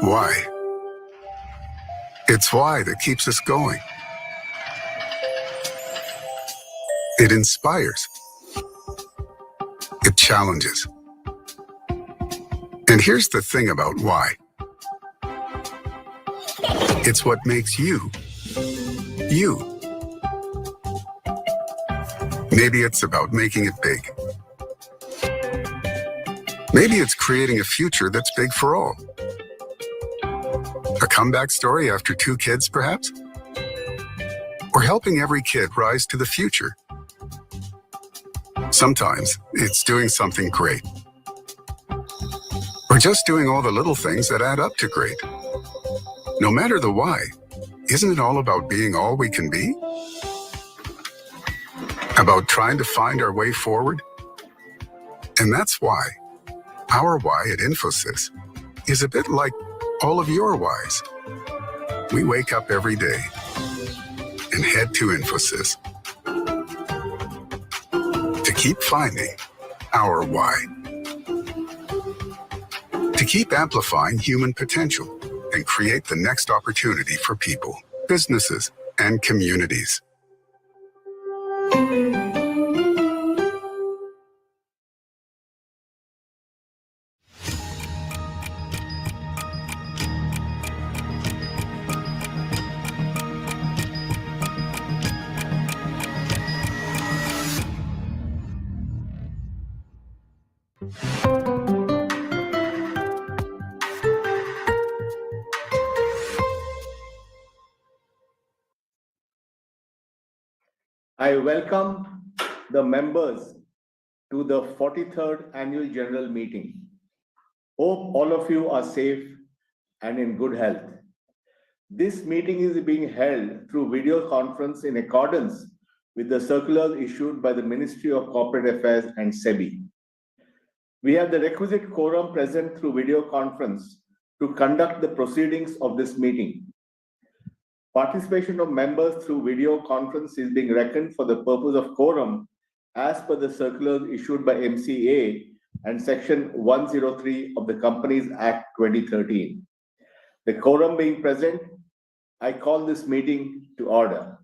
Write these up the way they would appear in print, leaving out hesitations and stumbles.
Why? It's why that keeps us going. It inspires. It challenges. And here's the thing about why. It's what makes you, you. Maybe it's about making it big. Maybe it's creating a future that's big for all. A comeback story after 2 kids, perhaps? Or helping every kid rise to the future. Sometimes it's doing something great. Or just doing all the little things that add up to great. No matter the why, isn't it all about being all we can be? About trying to find our way forward? And that's why our why at Infosys is a bit like all of your whys. We wake up every day and head to Infosys to keep finding our why. To keep amplifying human potential and create the next opportunity for people, businesses, and communities. I welcome the members to the 43rd Annual General Meeting. Hope all of you are safe and in good health. This meeting is being held through video conference in accordance with the circulars issued by the Ministry of Corporate Affairs and SEBI. We have the requisite quorum present through video conference to conduct the proceedings of this meeting. Participation of members through video conference is being reckoned for the purpose of quorum as per the circulars issued by MCA and Section 103 of the Companies Act 2013. The quorum being present, I call this meeting to order.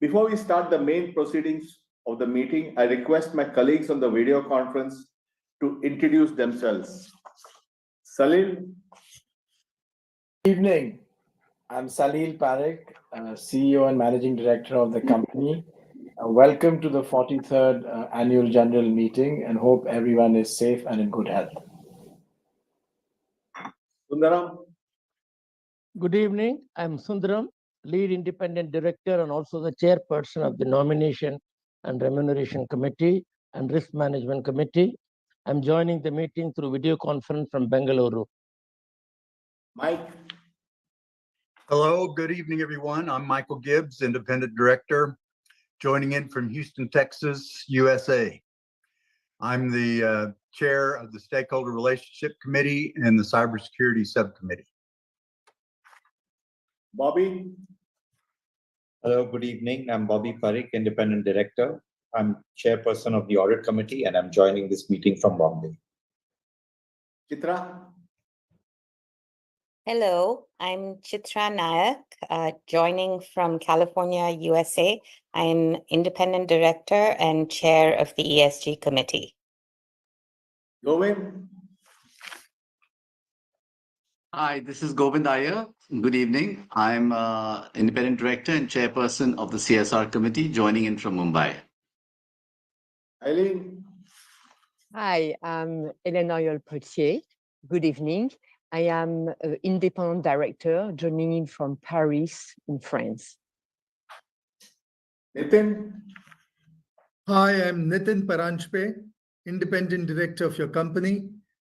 Before we start the main proceedings of the meeting, I request my colleagues on the video conference to introduce themselves. Salil. Good evening. I'm Salil Parekh, CEO and Managing Director of the company. Welcome to the 43rd Annual General Meeting and hope everyone is safe and in good health. Sundaram. Good evening. I'm Sundaram, Lead Independent Director and also the Chairperson of the Nomination and Remuneration Committee and Risk Management Committee. I'm joining the meeting through video conference from Bengaluru. Mike. Hello, good evening, everyone. I'm Michael Gibbs, Independent Director, joining in from Houston, Texas, USA. I'm the Chair of the Stakeholder Relationship Committee and the Cybersecurity Subcommittee. Bobby. Hello, good evening. I'm Bobby Parekh, Independent Director. I'm Chairperson of the Audit Committee and I'm joining this meeting from Bombay. Chitra. Hello, I'm Chitra Nayak, joining from California, USA. I'm independent director and chair of the ESG committee. Govind, Hi, this is Govind Iyer. Good evening. I'm independent director and chairperson of the CSR committee, joining in from Mumbai. Eileen, Hi, I'm Eleanor Potier. Good evening. I am an independent director joining in from Paris in France. Nitin, Hi, I'm Nitin Paranjpe, independent director of your company.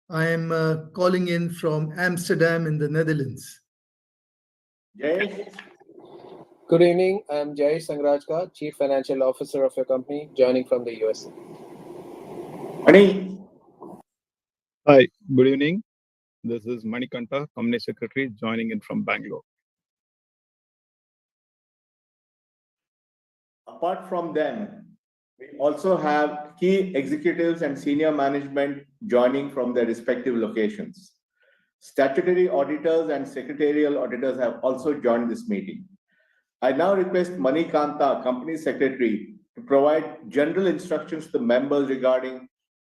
I am calling in from Amsterdam in the Netherlands. Jayesh, Good evening. I'm Jay Sangrajka, Chief Financial Officer of your company, joining from the US. Mani, Hi, good evening. This is Moneycontrol, Company Secretary, joining in from Bangalore. apart from them, we also have key executives and senior management joining from their respective locations. Statutory auditors and secretarial auditors have also joined this meeting. I now request Manikanta, Company Secretary, to provide general instructions to the members regarding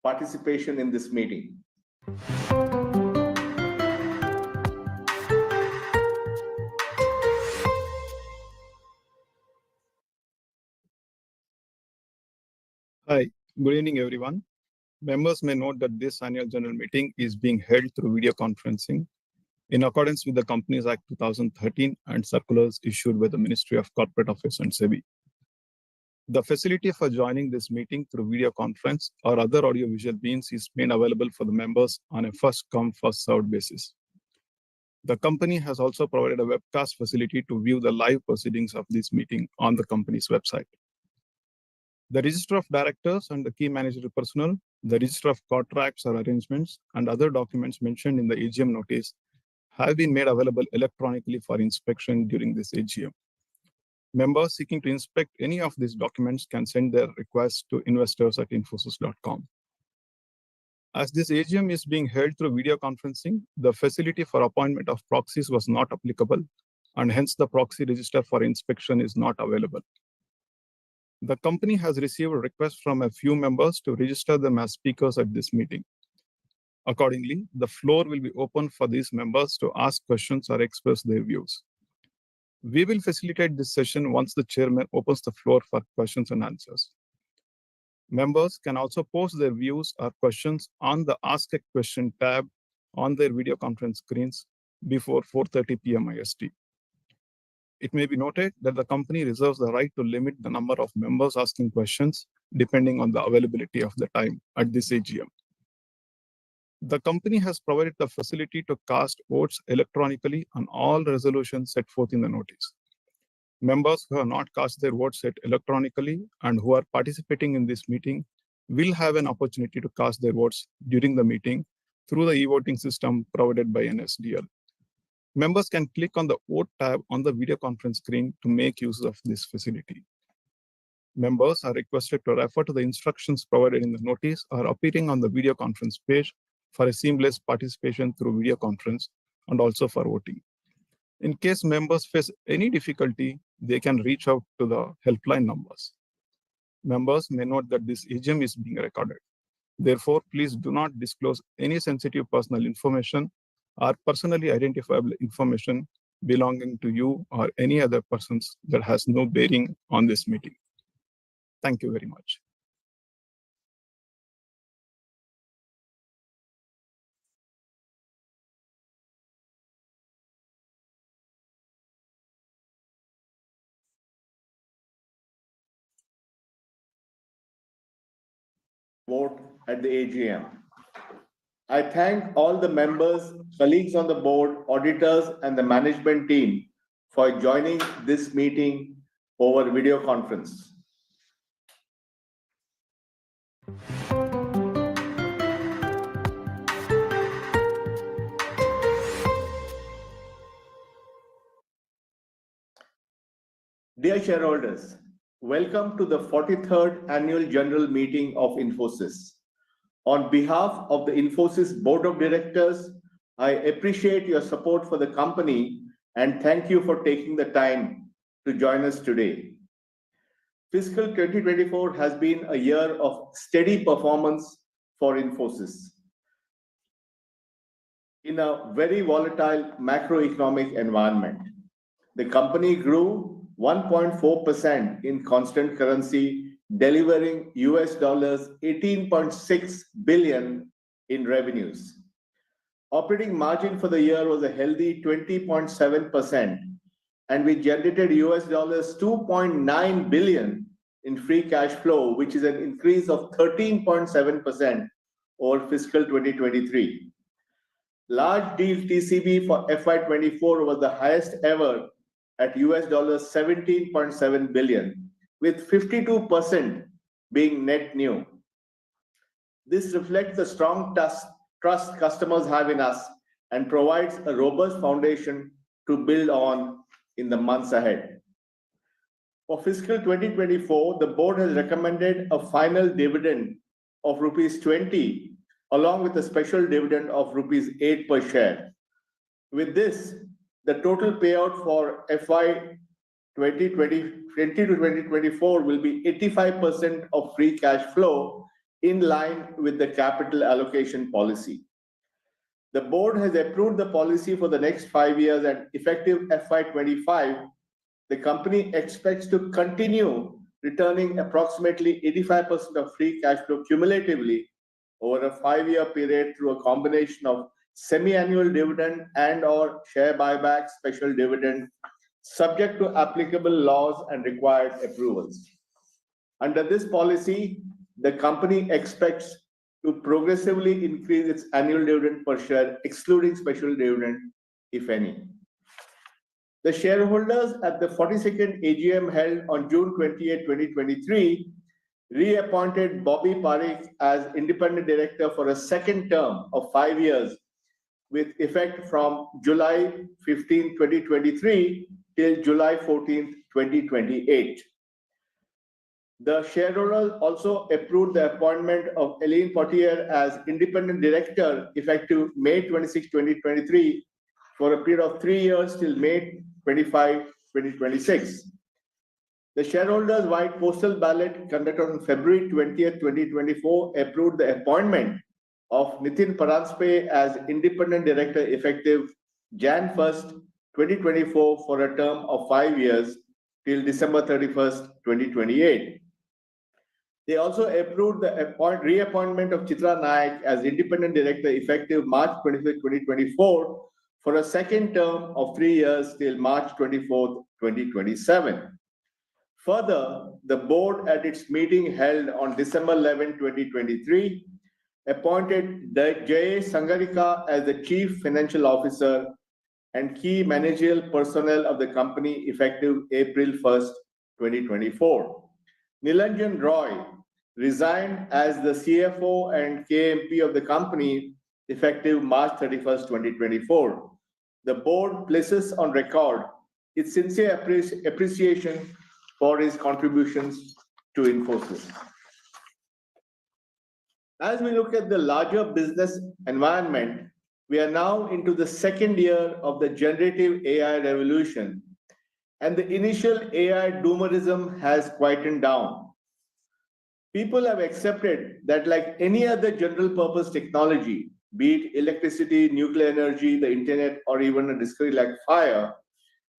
participation in this meeting. Hi, good evening, everyone. Members may note that this annual general meeting is being held through video conferencing in accordance with the Companies Act 2013 and circulars issued by the Ministry of Corporate Affairs and SEBI. The facility for joining this meeting through video conference or other audiovisual means is made available for the members on a first-come, first-served basis. The company has also provided a webcast facility to view the live proceedings of this meeting on the company's website. The Register of Directors and the Key Managerial Personnel, the Register of Contracts or Arrangements, and other documents mentioned in the AGM notice have been made available electronically for inspection during this AGM. Members seeking to inspect any of these documents can send their requests to investors@infosys.com. As this AGM is being held through video conferencing, the facility for appointment of proxies was not applicable, and hence the proxy register for inspection is not available. The company has received requests from a few members to register them as speakers at this meeting. Accordingly, the floor will be open for these members to ask questions or express their views. We will facilitate this session once the chairman opens the floor for questions and answers. Members can also post their views or questions on the Ask a Question tab on their video conference screens before 4:30 p.m. IST. It may be noted that the company reserves the right to limit the number of members asking questions depending on the availability of the time at this AGM. The company has provided the facility to cast votes electronically on all resolutions set forth in the notice. Members who have not cast their votes set electronically and who are participating in this meeting will have an opportunity to cast their votes during the meeting through the e-voting system provided by NSDL. Members can click on the Vote tab on the video conference screen to make use of this facility. Members are requested to refer to the instructions provided in the notice or appearing on the video conference page for a seamless participation through video conference and also for voting. In case members face any difficulty, they can reach out to the helpline numbers. Members may note that this AGM is being recorded. Therefore, please do not disclose any sensitive personal information or personally identifiable information belonging to you or any other persons that has no bearing on this meeting. Thank you very much. Vote at the AGM. I thank all the members, colleagues on the board, auditors, and the management team for joining this meeting over video conference. Dear shareholders, welcome to the 43rd Annual General Meeting of Infosys. On behalf of the Infosys Board of Directors, I appreciate your support for the company and thank you for taking the time to join us today. Fiscal 2024 has been a year of steady performance for Infosys in a very volatile macroeconomic environment. The company grew 1.4% in constant currency, delivering US dollars 18.6 billion in revenues. Operating margin for the year was a healthy 20.7%, and we generated US dollars 2.9 billion in free cash flow, which is an increase of 13.7% over fiscal 2023. Large deal TCV for FY24 was the highest ever at US dollars 17.7 billion, with 52% being net new. This reflects the strong trust customers have in us and provides a robust foundation to build on in the months ahead. For fiscal 2024, the board has recommended a final dividend of rupees 20, along with a special dividend of rupees 8 per share. With this, the total payout for FY 2020 to 2024 will be 85% of free cash flow, in line with the capital allocation policy. The board has approved the policy for the next 5 years, and effective FY25, the company expects to continue returning approximately 85% of free cash flow cumulatively over a 5-year period through a combination of semi-annual dividend and/or share buyback special dividend, subject to applicable laws and required approvals. Under this policy, the company expects to progressively increase its annual dividend per share, excluding special dividend, if any. The shareholders at the 42nd AGM held on June 28, 2023, reappointed Bobby Parekh as independent director for a second term of 5 years, with effect from July 15, 2023 till July 14, 2028. The shareholders also approved the appointment of Elaine Potier as independent director effective May 26, 2023 for a period of 3 years till May 25, 2026. The shareholders' white postal ballot conducted on February 20, 2024 approved the appointment of Nitin Paranspe as independent director effective Jan 1st, 2024 for a term of 5 years till December 31st, 2028. They also approved the reappointment of Chitra Nayak as independent director effective March 25, 2024 for a second term of 3 years till March 24, 2027. Further, the board at its meeting held on December 11, 2023, appointed Jay Sangarika as the Chief Financial Officer and Key Managerial Personnel of the company effective April 1st, 2024. Nilanjan Roy resigned as the CFO and KMP of the company effective March 31st, 2024. The board places on record its sincere appreciation for his contributions to Infosys. As we look at the larger business environment, we are now into the second year of the generative AI revolution, and the initial AI doomerism has quietened down. People have accepted that, like any other general purpose technology, be it electricity, nuclear energy, the internet, or even a discovery like fire,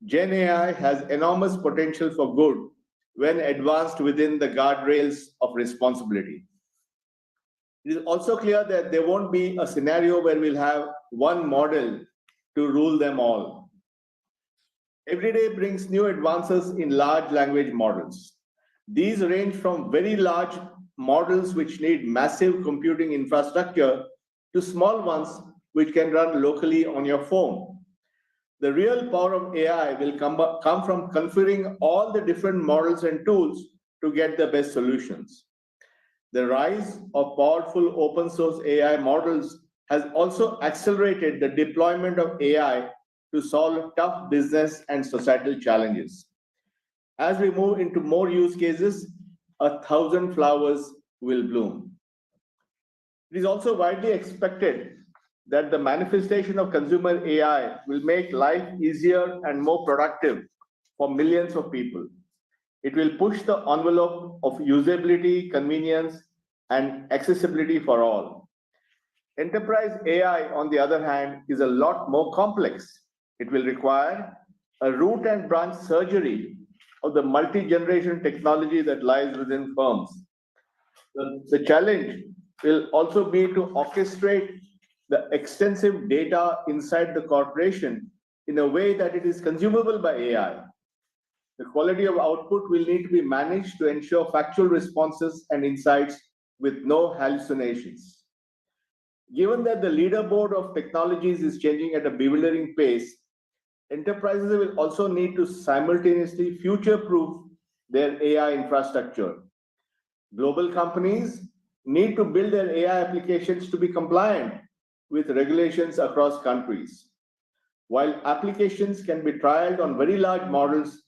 Gen AI has enormous potential for good when advanced within the guardrails of responsibility. It is also clear that there won't be a scenario where we'll have one model to rule them all. Every day brings new advances in large language models. These range from very large models which need massive computing infrastructure to small ones which can run locally on your phone. The real power of AI will come from configuring all the different models and tools to get the best solutions. The rise of powerful open source AI models has also accelerated the deployment of AI to solve tough business and societal challenges. As we move into more use cases, 1,000 flowers will bloom. It is also widely expected that the manifestation of consumer AI will make life easier and more productive for millions of people. It will push the envelope of usability, convenience, and accessibility for all. Enterprise AI, on the other hand, is a lot more complex. It will require a root and branch surgery of the multi-generation technology that lies within firms. The challenge will also be to orchestrate the extensive data inside the corporation in a way that it is consumable by AI. The quality of output will need to be managed to ensure factual responses and insights with no hallucinations. Given that the leaderboard of technologies is changing at a bewildering pace, enterprises will also need to simultaneously future-proof their AI infrastructure. Global companies need to build their AI applications to be compliant with regulations across countries. While applications can be trialed on very large models,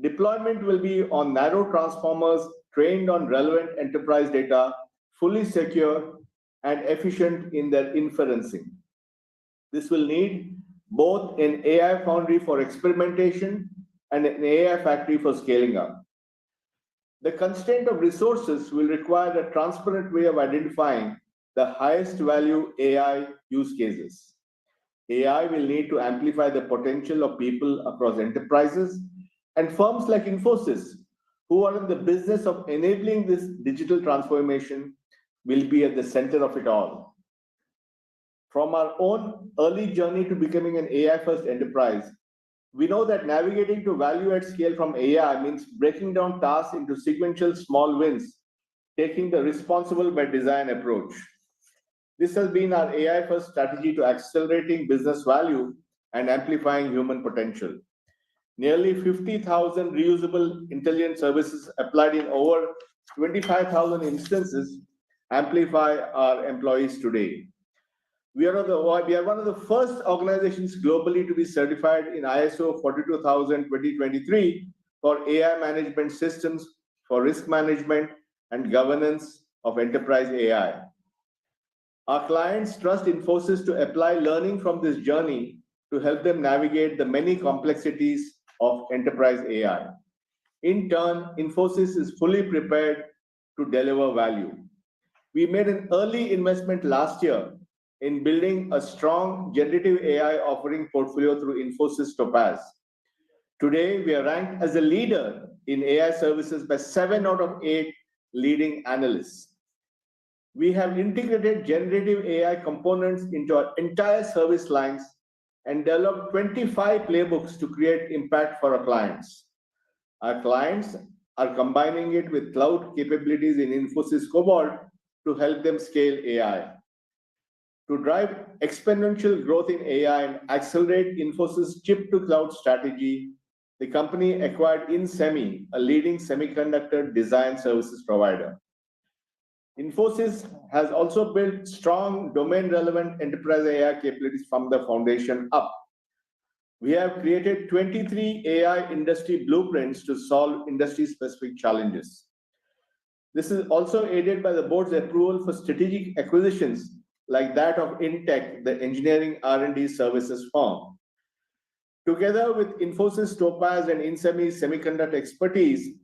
deployment will be on narrow transformers trained on relevant enterprise data, fully secure and efficient in their inferencing. This will need both an AI foundry for experimentation and an AI factory for scaling up. The constraint of resources will require a transparent way of identifying the highest value AI use cases. AI will need to amplify the potential of people across enterprises, and firms like Infosys, who are in the business of enabling this digital transformation, will be at the center of it all. From our own early journey to becoming an AI-first enterprise, we know that navigating to value at scale from AI means breaking down tasks into sequential small wins, taking the responsible by design approach. This has been our AI-first strategy to accelerating business value and amplifying human potential. Nearly 50,000 reusable intelligent services applied in over 25,000 instances amplify our employees today. We are one of the first organizations globally to be certified in ISO 42000:2023 for AI management systems for risk management and governance of enterprise AI. Our clients trust Infosys to apply learning from this journey to help them navigate the many complexities of enterprise AI. In turn, Infosys is fully prepared to deliver value. We made an early investment last year in building a strong generative AI offering portfolio through Infosys Topaz. Today, we are ranked as a leader in AI services by 7 out of 8 leading analysts. We have integrated generative AI components into our entire service lines and developed 25 playbooks to create impact for our clients. Our clients are combining it with cloud capabilities in Infosys Cobalt to help them scale AI. To drive exponential growth in AI and accelerate Infosys chip-to-cloud strategy, the company acquired InSemi, a leading semiconductor design services provider. Infosys has also built strong domain-relevant enterprise AI capabilities from the foundation up. We have created 23 AI industry blueprints to solve industry-specific challenges. This is also aided by the board's approval for strategic acquisitions like that of Intech, the engineering R&D services firm. Together with Infosys Topaz and InSemi's semiconductor expertise,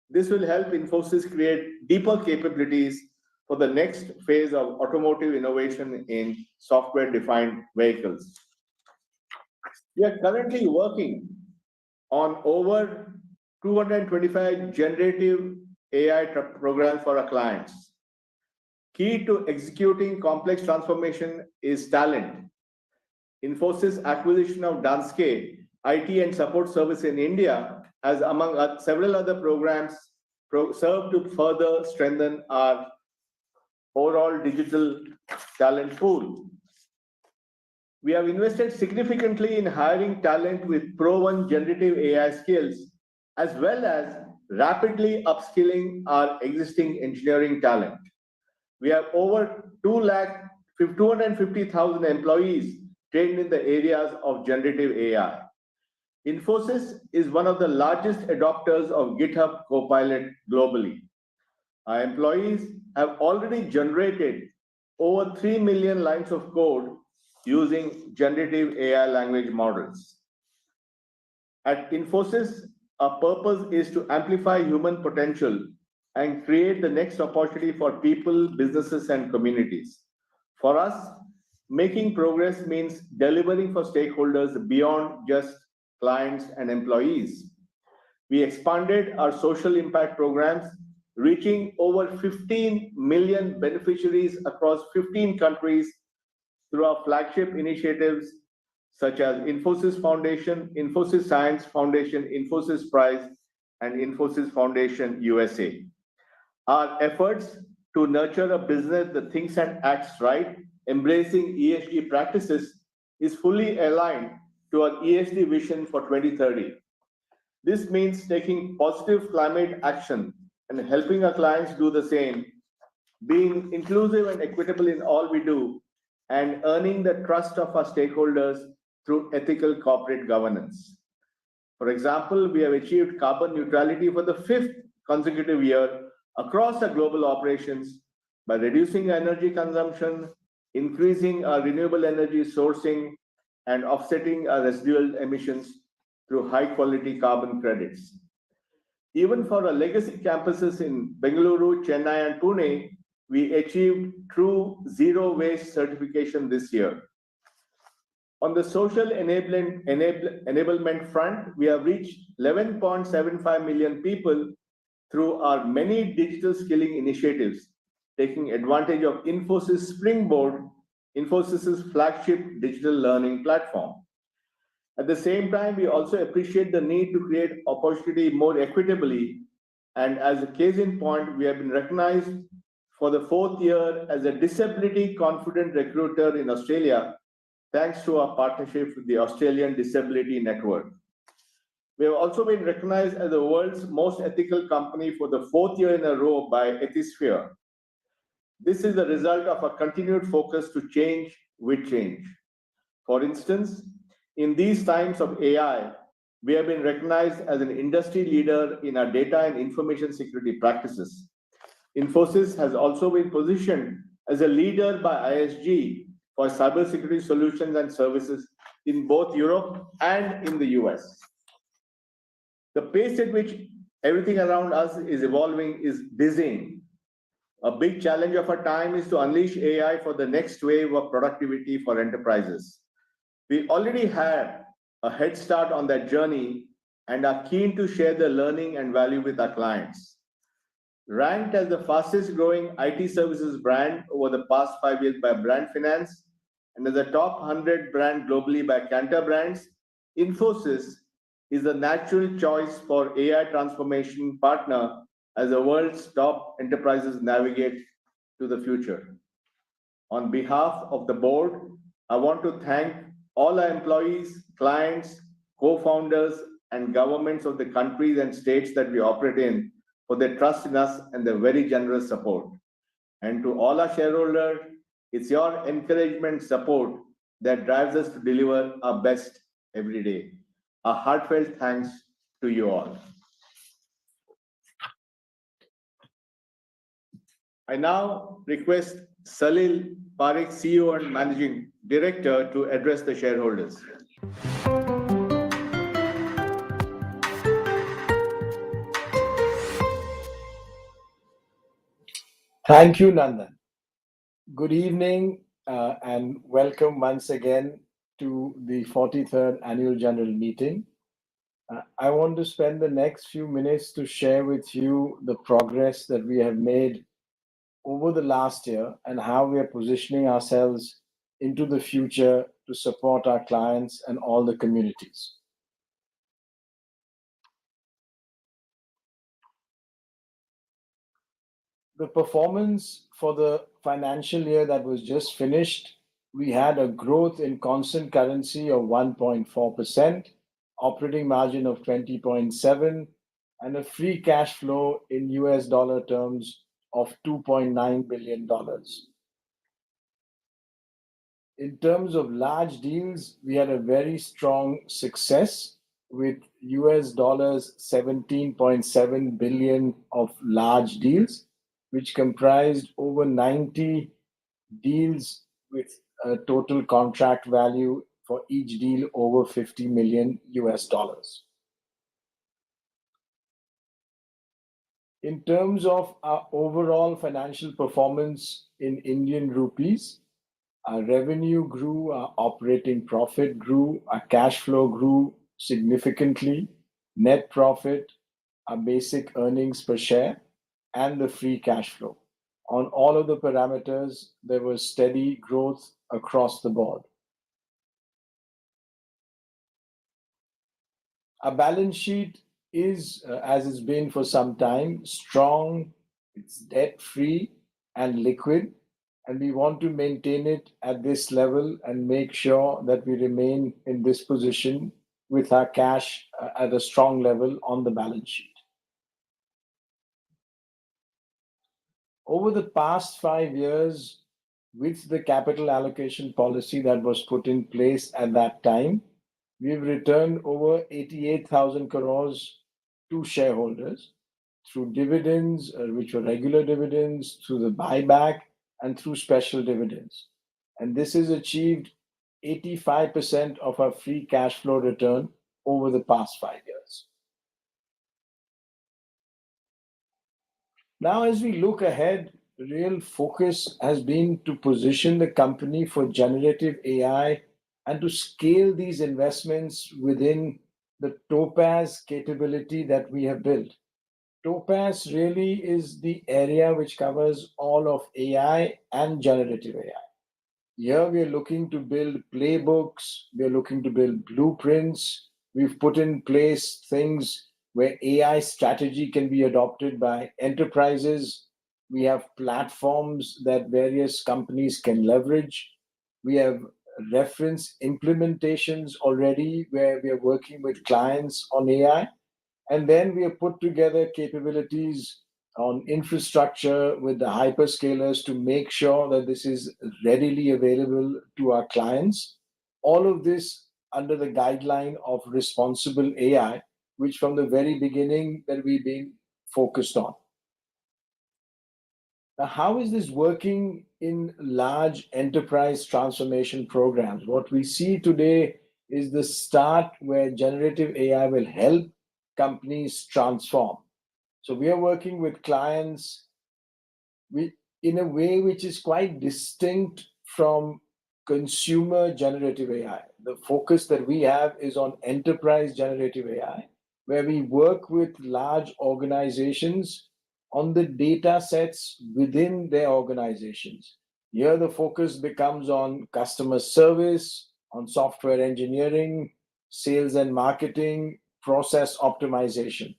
this will help Infosys create deeper capabilities for the next phase of automotive innovation in software-defined vehicles. We are currently working on over 225 generative AI programs for our clients. Key to executing complex transformation is talent. Infosys' acquisition of Danske IT and support service in India has, among several other programs, served to further strengthen our overall digital talent pool. We have invested significantly in hiring talent with proven generative AI skills, as well as rapidly upskilling our existing engineering talent. We have over 250,000 employees trained in the areas of generative AI. Infosys is one of the largest adopters of GitHub Copilot globally. Our employees have already generated over 3 million lines of code using generative AI language models. At Infosys, our purpose is to amplify human potential and create the next opportunity for people, businesses, and communities. For us, making progress means delivering for stakeholders beyond just clients and employees. We expanded our social impact programs, reaching over 15 million beneficiaries across 15 countries through our flagship initiatives such as Infosys Foundation, Infosys Science Foundation, Infosys Prize, and Infosys Foundation USA. Our efforts to nurture a business that thinks and acts right, embracing ESG practices, is fully aligned to our ESG vision for 2030. This means taking positive climate action and helping our clients do the same, being inclusive and equitable in all we do, and earning the trust of our stakeholders through ethical corporate governance. For example, we have achieved carbon neutrality for the 5th consecutive year across our global operations by reducing energy consumption, increasing our renewable energy sourcing, and offsetting our residual emissions through high-quality carbon credits. Even for our legacy campuses in Bengaluru, Chennai, and Pune, we achieved true zero waste certification this year. On the social enablement front, we have reached 11.75 million people through our many digital skilling initiatives, taking advantage of Infosys Springboard, Infosys' flagship digital learning platform. At the same time, we also appreciate the need to create opportunity more equitably. And as a case in point, we have been recognized for the 4th year as a disability confident recruiter in Australia, thanks to our partnership with the Australian Disability Network. We have also been recognized as the world's most ethical company for the 4th year in a row by Ethisphere. This is the result of a continued focus to change with change. For instance, in these times of AI, we have been recognized as an industry leader in our data and information security practices. Infosys has also been positioned as a leader by ISG for cybersecurity solutions and services in both Europe and in the US. The pace at which everything around us is evolving is dizzying. A big challenge of our time is to unleash AI for the next wave of productivity for enterprises. We already had a head start on that journey and are keen to share the learning and value with our clients. Ranked as the fastest growing IT services brand over the past 5 years by Brand Finance and as the top 100 brand globally by Kantar Brands, Infosys is the natural choice for AI transformation partner as the world's top enterprises navigate to the future. On behalf of the board, I want to thank all our employees, clients, co-founders, and governments of the countries and states that we operate in for their trust in us and their very generous support. And to all our shareholders, it's your encouragement, support that drives us to deliver our best every day. A heartfelt thanks to you all. I now request Salil Parekh, CEO and Managing Director, to address the shareholders. Thank you, Nandan. Good evening and welcome once again to the 43rd Annual General Meeting. I want to spend the next few minutes to share with you the progress that we have made over the last year and how we are positioning ourselves into the future to support our clients and all the communities. The performance for the financial year that was just finished, we had a growth in constant currency of 1.4%, operating margin of 20.7%, and a free cash flow in US dollar terms of $2.9 billion. In terms of large deals, we had a very strong success with US dollars 17.7 billion of large deals, which comprised over 90 deals with total contract value for each deal over $50 million. In terms of our overall financial performance in Indian rupees, our revenue grew, our operating profit grew, our cash flow grew significantly, net profit, our basic earnings per share, and the free cash flow. On all of the parameters, there was steady growth across the board. Our balance sheet is, as it's been for some time, strong, it's debt-free and liquid, and we want to maintain it at this level and make sure that we remain in this position with our cash at a strong level on the balance sheet. Over the past 5 years, with the capital allocation policy that was put in place at that time, we've returned over 88,000 crores to shareholders through dividends, which were regular dividends, through the buyback, and through special dividends. And this has achieved 85% of our free cash flow return over the past 5 years. Now, as we look ahead, the real focus has been to position the company for generative AI and to scale these investments within the Topaz capability that we have built. Topaz really is the area which covers all of AI and generative AI. Here we are looking to build playbooks, we are looking to build blueprints. We've put in place things where AI strategy can be adopted by enterprises. We have platforms that various companies can leverage. We have reference implementations already where we are working with clients on AI. And then we have put together capabilities on infrastructure with the hyperscalers to make sure that this is readily available to our clients. All of this under the guideline of responsible AI, which from the very beginning that we've been focused on. Now, how is this working in large enterprise transformation programs? What we see today is the start where generative AI will help companies transform. So we are working with clients in a way which is quite distinct from consumer generative AI. The focus that we have is on enterprise generative AI, where we work with large organizations on the data sets within their organizations. Here, the focus becomes on customer service, on software engineering, sales and marketing, process optimization.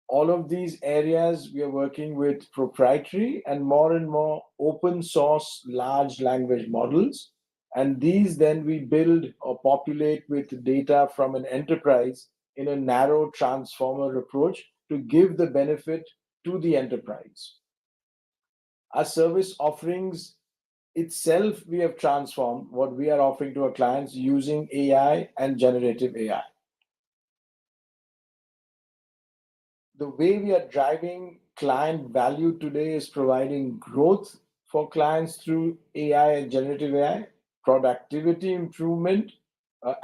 All of these areas, we are working with proprietary and more open source large language models. And these then we build or populate with data from an enterprise in a narrow transformer approach to give the benefit to the enterprise. Our service offerings itself, we have transformed what we are offering to our clients using AI and generative AI. The way we are driving client value today is providing growth for clients through AI and generative AI, productivity improvement,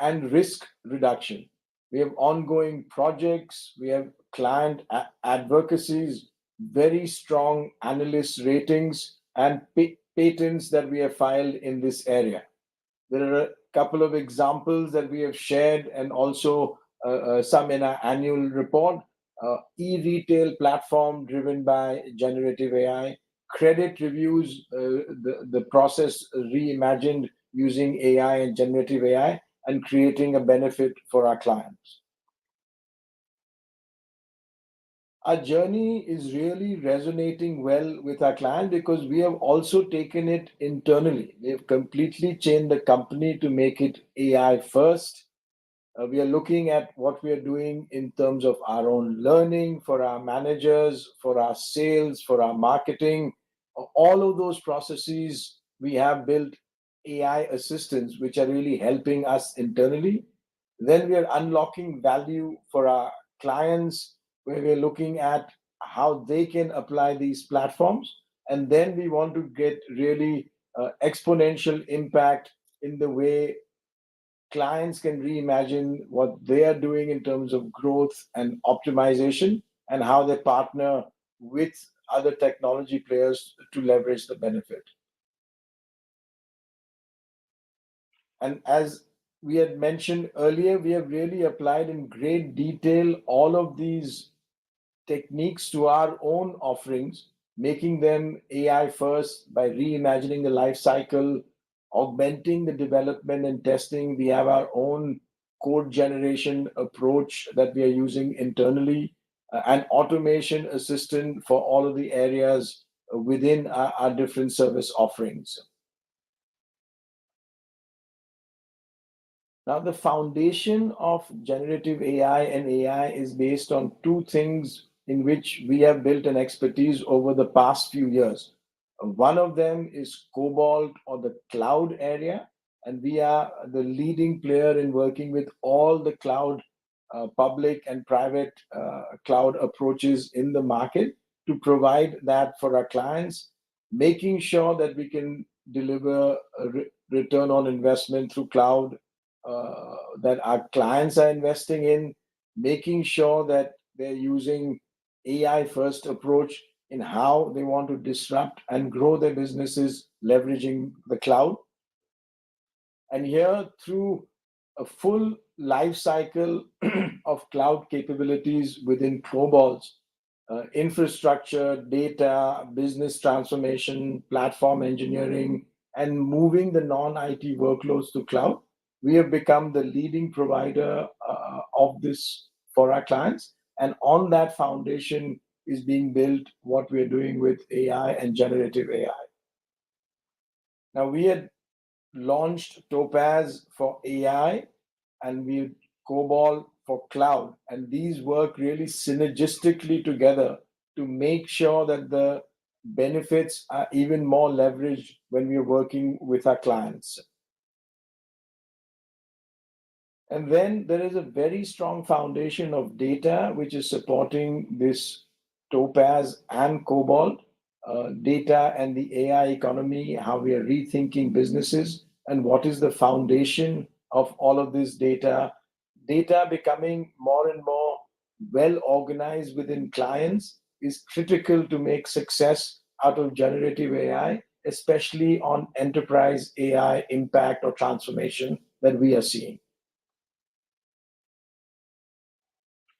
and risk reduction. We have ongoing projects, we have client advocacies, very strong analyst ratings, and patents that we have filed in this area. There are a couple of examples that we have shared and also some in our annual report. E-retail platform driven by generative AI, credit reviews, the process reimagined using AI and generative AI and creating a benefit for our clients. Our journey is really resonating well with our client because we have also taken it internally. We have completely changed the company to make it AI first. We are looking at what we are doing in terms of our own learning for our managers, for our sales, for our marketing. All of those processes, we have built AI assistants, which are really helping us internally. Then we are unlocking value for our clients, where we're looking at how they can apply these platforms. And then we want to get really exponential impact in the way clients can reimagine what they are doing in terms of growth and optimization, and how they partner with other technology players to leverage the benefit. And as we had mentioned earlier, we have really applied in great detail all of these techniques to our own offerings, making them AI first by reimagining the life cycle, augmenting the development and testing. We have our own code generation approach that we are using internally, and automation assistant for all of the areas within our different service offerings. Now, the foundation of generative AI and AI is based on two things in which we have built an expertise over the past few years. One of them is Cobalt or the cloud area, and we are the leading player in working with all the cloud, public and private cloud approaches in the market to provide that for our clients, making sure that we can deliver a return on investment through cloud that our clients are investing in, making sure that they're using AI first approach in how they want to disrupt and grow their businesses leveraging the cloud. And here, through a full life cycle of cloud capabilities within Cobalt's infrastructure, data, business transformation, platform engineering, and moving the non-IT workloads to cloud, we have become the leading provider of this for our clients. And on that foundation is being built what we're doing with AI and generative AI. Now, we had launched Topaz for AI and we Cobalt for cloud, and these work really synergistically together to make sure that the benefits are even more leveraged when we're working with our clients. And then there is a very strong foundation of data which is supporting this Topaz and Cobalt, data and the AI economy, how we are rethinking businesses, and what is the foundation of all of this data. Data becoming more and more well organized within clients is critical to make success out of generative AI, especially on enterprise AI impact or transformation that we are seeing.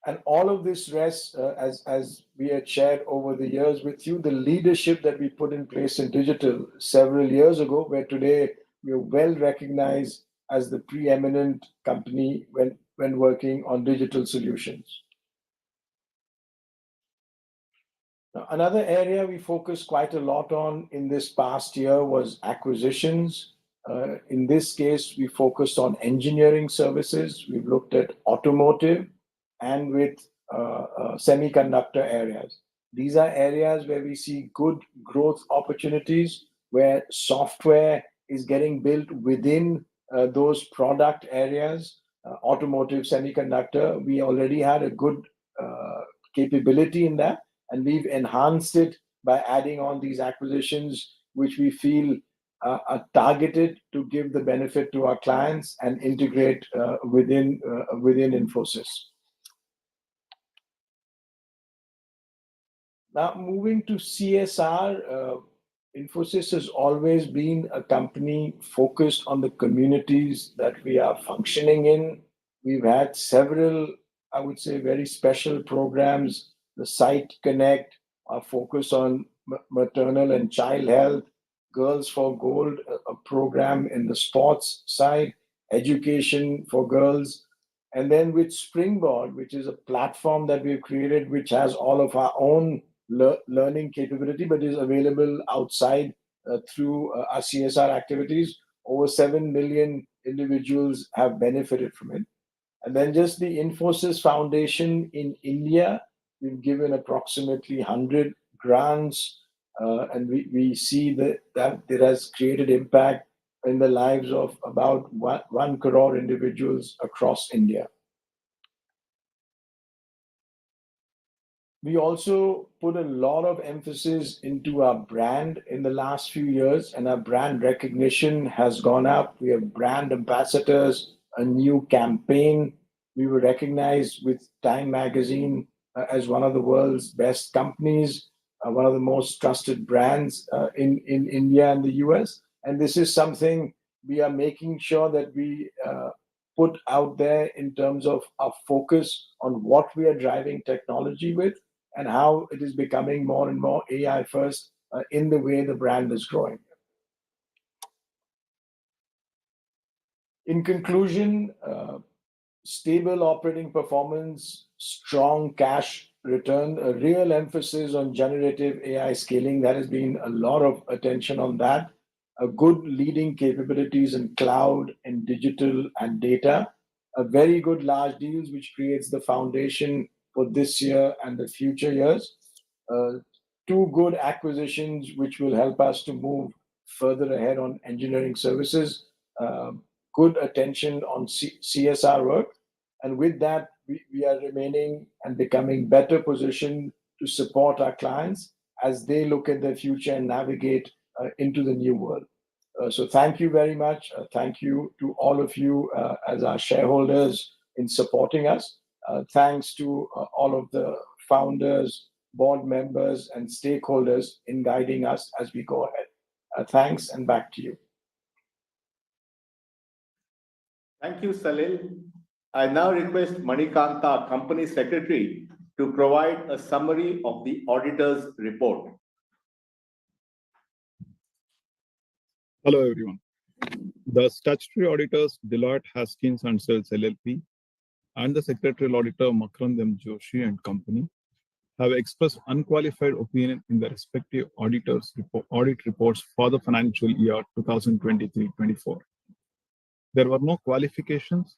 And all of this rests, as we had shared over the years with you, the leadership that we put in place in digital several years ago, where today we are well recognized as the preeminent company when working on digital solutions. Now, another area we focused quite a lot on in this past year was acquisitions. In this case, we focused on engineering services. We've looked at automotive and with semiconductor areas. These are areas where we see good growth opportunities, where software is getting built within those product areas. Automotive, semiconductor, we already had a good capability in that, and we've enhanced it by adding on these acquisitions, which we feel are targeted to give the benefit to our clients and integrate within Infosys. Now, moving to CSR, Infosys has always been a company focused on the communities that we are functioning in. We've had several, I would say, very special programs. The Site Connect, our focus on maternal and child health, Girls for Gold, a program in the sports side, education for girls. And then with Springboard, which is a platform that we've created, which has all of our own learning capability, but is available outside through our CSR activities. Over 7 million individuals have benefited from it. And then just the Infosys Foundation in India, we've given approximately 100 grants, and we see that it has created impact in the lives of about 1 crore individuals across India. We also put a lot of emphasis into our brand in the last few years, and our brand recognition has gone up. We have brand ambassadors, a new campaign. We were recognized with Time Magazine as one of the world's best companies, one of the most trusted brands in India and the US. And this is something we are making sure that we put out there in terms of our focus on what we are driving technology with and how it is becoming more and more AI first in the way the brand is growing. In conclusion, stable operating performance, strong cash return, a real emphasis on generative AI scaling. There has been a lot of attention on that. A good leading capabilities in cloud and digital and data. A very good large deals, which creates the foundation for this year and the future years. Two good acquisitions, which will help us to move further ahead on engineering services. Good attention on CSR work. And with that, we are remaining and becoming better positioned to support our clients as they look at their future and navigate into the new world. So thank you very much. Thank you to all of you as our shareholders in supporting us. Thanks to all of the founders, board members, and stakeholders in guiding us as we go ahead. Thanks, and back to you. Thank you, Salil. I now request Manikanta, Company Secretary, to provide a summary of the auditor's report. Hello, everyone. The statutory auditors, Deloitte Haskins and Sells LLP, and the secretarial auditor, Nandan M and Company, have expressed unqualified opinion in the respective audit reports for the financial year 2023-24. There were no qualifications,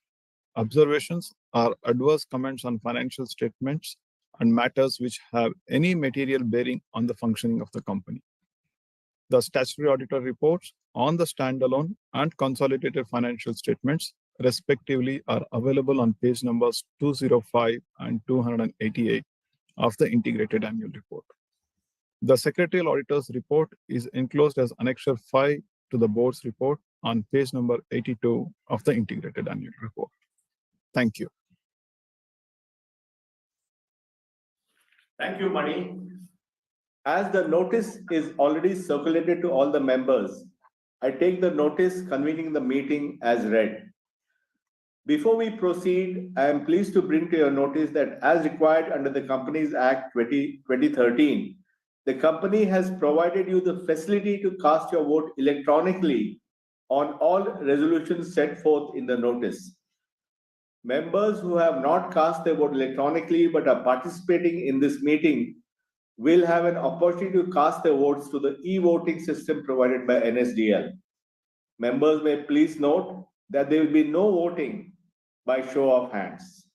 observations, or adverse comments on financial statements and matters which have any material bearing on the functioning of the company. The statutory auditor reports on the standalone and consolidated financial statements, respectively, are available on page numbers 205 and 288 of the integrated annual report. The secretarial auditor's report is enclosed as Annexure 5 to the board's report on page number 82 of the integrated annual report. Thank you. Thank you, Mani. As the notice is already circulated to all the members, I take the notice convening the meeting as read. Before we proceed, I am pleased to bring to your notice that as required under the Companies Act 2013, the company has provided you the facility to cast your vote electronically on all resolutions set forth in the notice. Members who have not cast their vote electronically but are participating in this meeting will have an opportunity to cast their votes through the e-voting system provided by NSDL. Members may please note that there will be no voting by show of hands.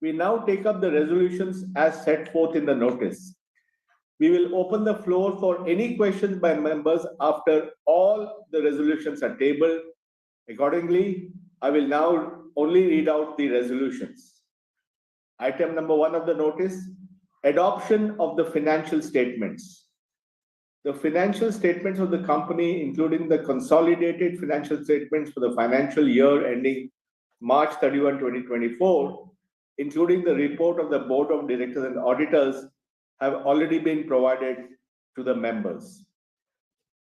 We now take up the resolutions as set forth in the notice. We will open the floor for any questions by members after all the resolutions are tabled. Accordingly, I will now only read out the resolutions. Item number 1 of the notice, adoption of the financial statements. The financial statements of the company, including the consolidated financial statements for the financial year ending March 31, 2024, including the report of the Board of Directors and Auditors, have already been provided to the members.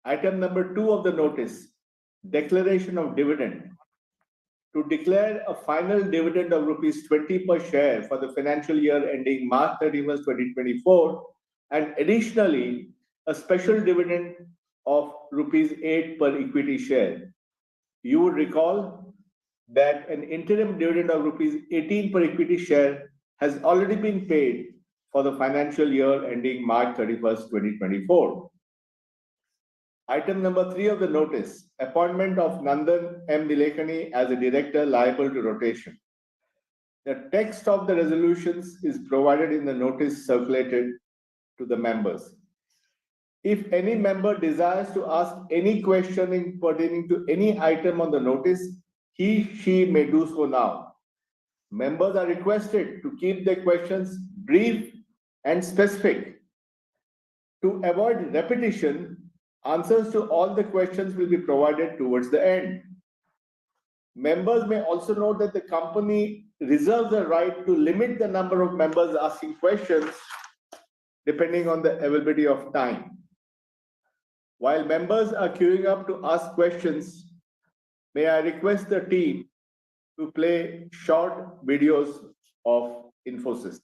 Item number 2 of the notice, declaration of dividend. To declare a final dividend of rupees 20 per share for the financial year ending March 31, 2024, and additionally, a special dividend of rupees 8 per equity share. You would recall that an interim dividend of rupees 18 per equity share has already been paid for the financial year ending March 31, 2024. Item number 3 of the notice, appointment of Nandan M. Nilekani as a director liable to rotation. The text of the resolutions is provided in the notice circulated to the members. If any member desires to ask any questioning pertaining to any item on the notice, she may do so now. Members are requested to keep their questions brief and specific. To avoid repetition, answers to all the questions will be provided towards the end. Members may also note that the company reserves the right to limit the number of members asking questions depending on the availability of time. While members are queuing up to ask questions, may I request the team to play short videos of Infosys.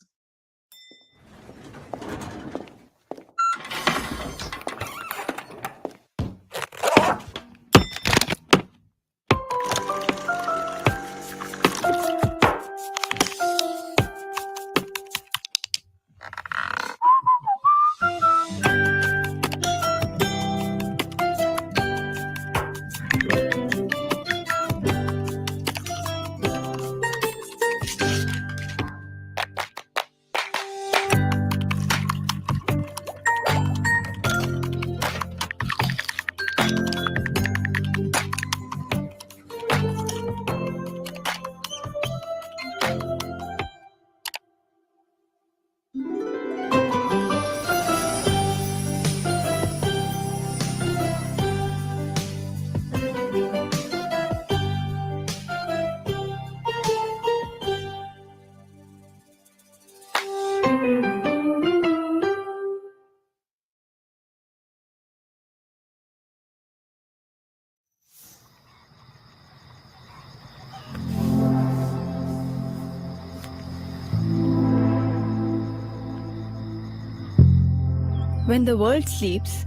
When the world sleeps,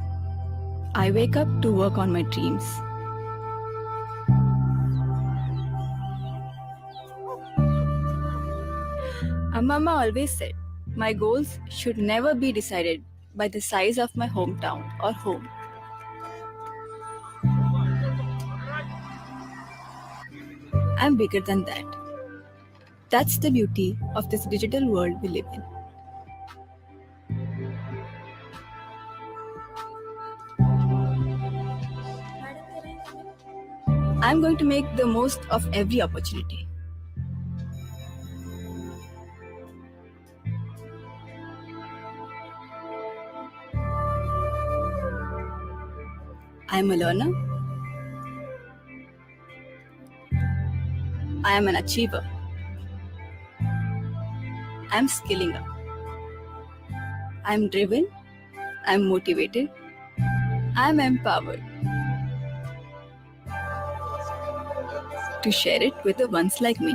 I wake up to work on my dreams. Mama always said, my goals should never be decided by the size of my hometown or home. I'm bigger than that. That's the beauty of this digital world we live in. I'm going to make the most of every opportunity. I'm a learner. I am an achiever. I'm skilling up. I'm driven. I'm motivated. I'm empowered to share it with the ones like me,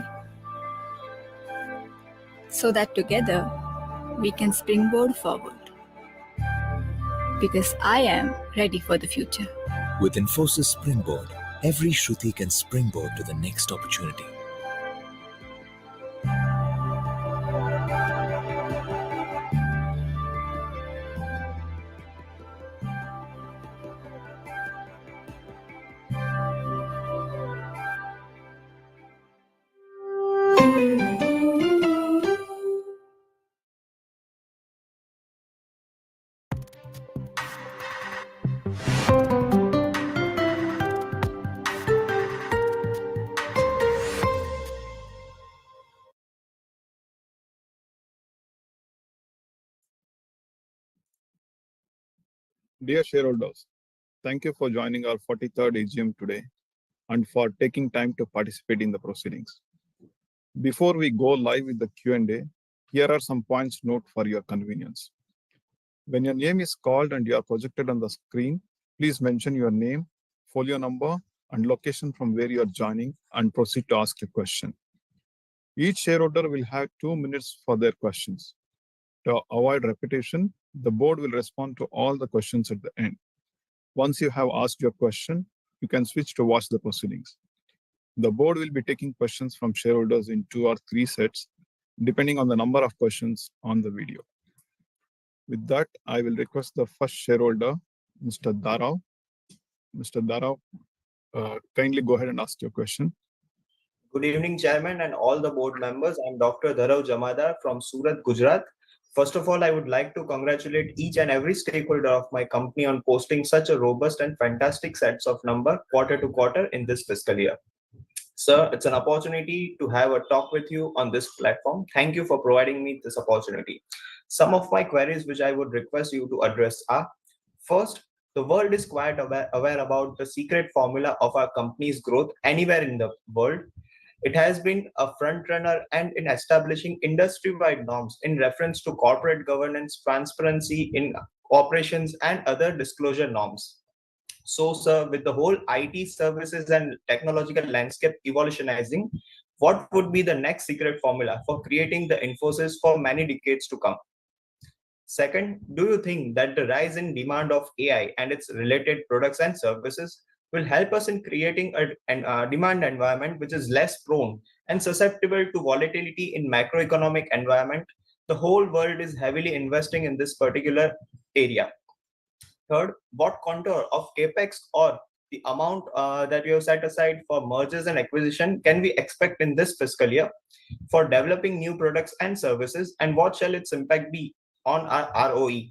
so that together we can springboard forward. Because I am ready for the future. With Infosys Springboard, every Shruti can springboard to the next opportunity. Dear shareholders, thank you for joining our 43rd AGM today and for taking time to participate in the proceedings. Before we go live with the Q&A, here are some points to note for your convenience. When your name is called and you are projected on the screen, please mention your name, folio number, and location from where you are joining and proceed to ask a question. Each shareholder will have 2 minutes for their questions. To avoid repetition, the board will respond to all the questions at the end. Once you have asked your question, you can switch to watch the proceedings. The board will be taking questions from shareholders in 2 or 3 sets, depending on the number of questions on the video. With that, I will request the first shareholder, Mr. Darao. Mr. Darao, kindly go ahead and ask your question. Good evening, Chairman and all the board members. I'm Dr. Dharav Jamadar from Surat, Gujarat. First of all, I would like to congratulate each and every stakeholder of my company on posting such a robust and fantastic sets of numbers quarter to quarter in this fiscal year. Sir, it's an opportunity to have a talk with you on this platform. Thank you for providing me this opportunity. Some of my queries which I would request you to address are: first, the world is quite aware about the secret formula of our company's growth anywhere in the world. It has been a front runner and in establishing industry-wide norms in reference to corporate governance, transparency in operations, and other disclosure norms. So, sir, with the whole IT services and technological landscape evolutionizing, what would be the next secret formula for creating the Infosys for many decades to come? Second, do you think that the rise in demand of AI and its related products and services will help us in creating a demand environment which is less prone and susceptible to volatility in macroeconomic environment? The whole world is heavily investing in this particular area. Third, what contour of capex or the amount that you have set aside for mergers and acquisition can we expect in this fiscal year for developing new products and services, and what shall its impact be on our ROE?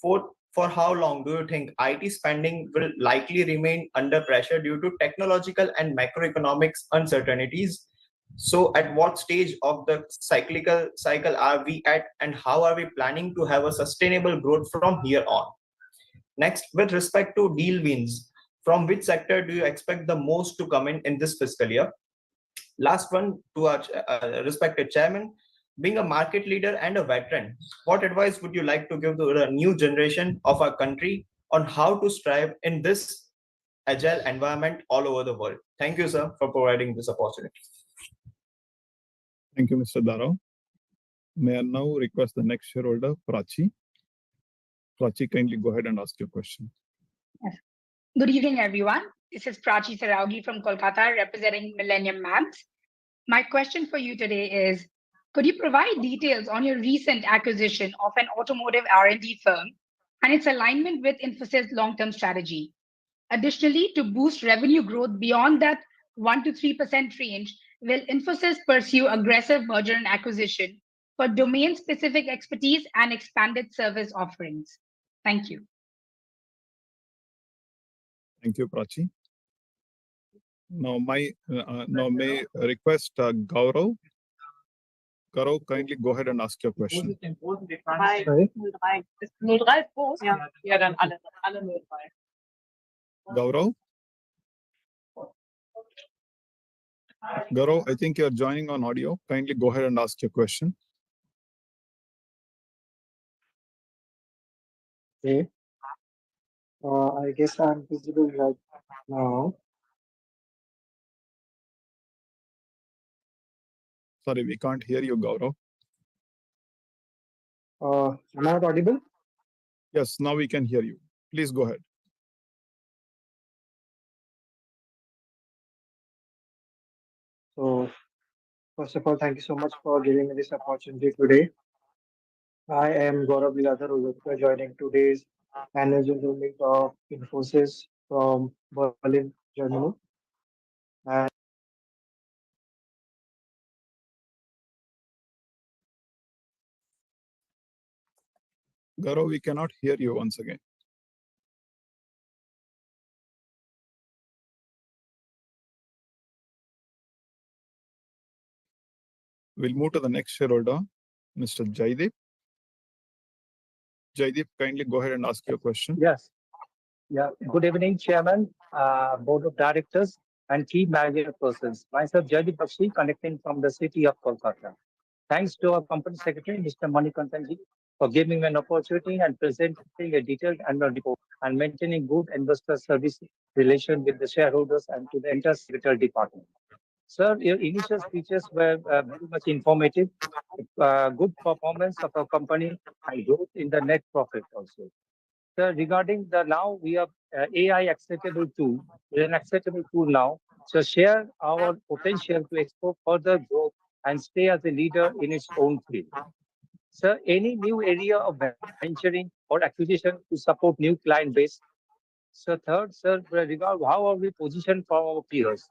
Fourth, for how long do you think IT spending will likely remain under pressure due to technological and macroeconomics uncertainties? So at what stage of the cyclical cycle are we at, and how are we planning to have a sustainable growth from here on? Next, with respect to deal wins, from which sector do you expect the most to come in this fiscal year? Last one, to our respected chairman, being a market leader and a veteran, what advice would you like to give to the new generation of our country on how to strive in this agile environment all over the world? Thank you, sir, for providing this opportunity. Thank you, Mr. Daro. May I now request the next shareholder, Prachi. Prachi, kindly go ahead and ask your question. Yes. Good evening, everyone. This is Prachi Saraugi from Kolkata, representing Millennium Mams. My question for you today is, could you provide details on your recent acquisition of an automotive R&D firm and its alignment with Infosys' long-term strategy? Additionally, to boost revenue growth beyond that 1 to 3% range, will Infosys pursue aggressive merger and acquisition for domain-specific expertise and expanded service offerings? Thank you. Thank you, Prachi. Now, may request Gaurav. Gaurav, kindly go ahead and ask your question. Gaurav? Gaurav, I think you're joining on audio. Kindly go ahead and ask your question. Okay. I guess I'm visible right now. Sorry, we can't hear you, Gaurav. Am I not audible? Yes, now we can hear you. Please go ahead. So, first of all, thank you so much for giving me this opportunity today. I am Gaurav Liladhar, joining today's annual general meeting of Infosys from Berlin, Germany. And Gaurav, we cannot hear you once again. We'll move to the next shareholder, Mr. Jaideep. Jaideep, kindly go ahead and ask your question. Yes. Yeah. Good evening, Chairman, Board of Directors, and Key Managerial Personnel. Myself, Jaideep Bakshi, connecting from the city of Kolkata. Thanks to our Company Secretary, Mr. Moneycontrol, for giving me an opportunity and presenting a detailed annual report and maintaining good investor service relation with the shareholders and to the entire secretarial department. Sir, your initial speeches were very much informative. Good performance of our company and growth in the net profit also. Sir, regarding the now we have AI acceptable tool, we're an acceptable tool now. So share our potential to explore further growth and stay as a leader in its own field. Sir, any new area of venturing or acquisition to support new client base? So third, sir, regard how are we positioned for our peers?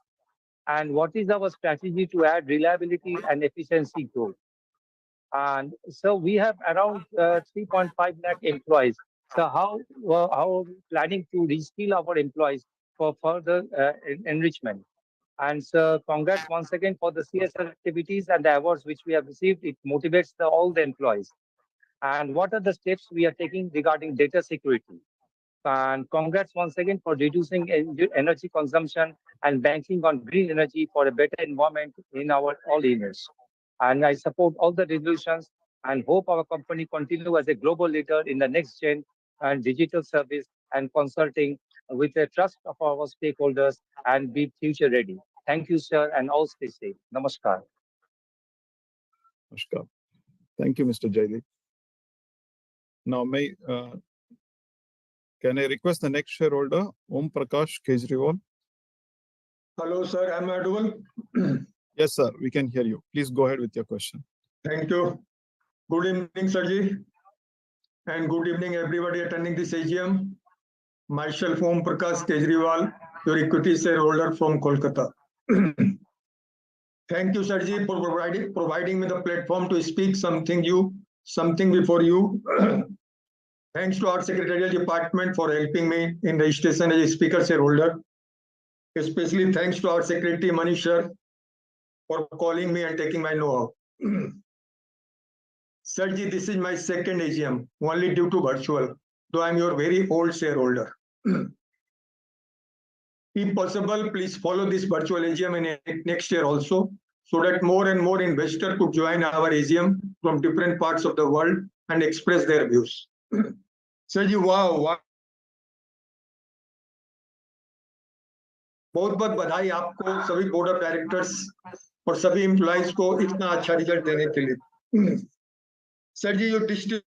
And what is our strategy to add reliability and efficiency growth? And so we have around 3.5 lakh employees. So how are we planning to reskill our employees for further enrichment? And so congrats once again for the CSR activities and the awards which we have received. It motivates all the employees. and what are the steps we are taking regarding data security. And congrats once again for reducing energy consumption and banking on green energy for a better environment in our all units. And I support all the resolutions and hope our company continue as a global leader in the next gen and digital service and consulting with the trust of our stakeholders and be future ready. Thank you, sir, and all stay safe. Namaskar. Namaskar. Thank you, Mr. Jaideep. Now, can I request the next shareholder, Om Prakash Kejriwal? Hello, sir. Am I audible? Yes, sir. We can hear you. Please go ahead with your question. Thank you. Good evening, Sirji. And good evening, everybody attending this AGM. Myself, Om Prakash Kejriwal, your equity shareholder from Kolkata. Thank you, Sirji, for providing me the platform to speak something before you. Thanks to our secretarial department for helping me in registration as a speaker shareholder. Especially thanks to our secretary Manish sir for calling me and taking my know-how. Sirji, this is my second AGM, only due to virtual, though I'm your very old shareholder. If possible, please follow this virtual AGM in next year also, so that more and more investors could join our AGM from different parts of the world and express their views. Sirji, wow. बहुत बहुत बधाई आपको सभी board of directors और सभी employees को इतना अच्छा रिजल्ट देने के लिए। Sir ji, your district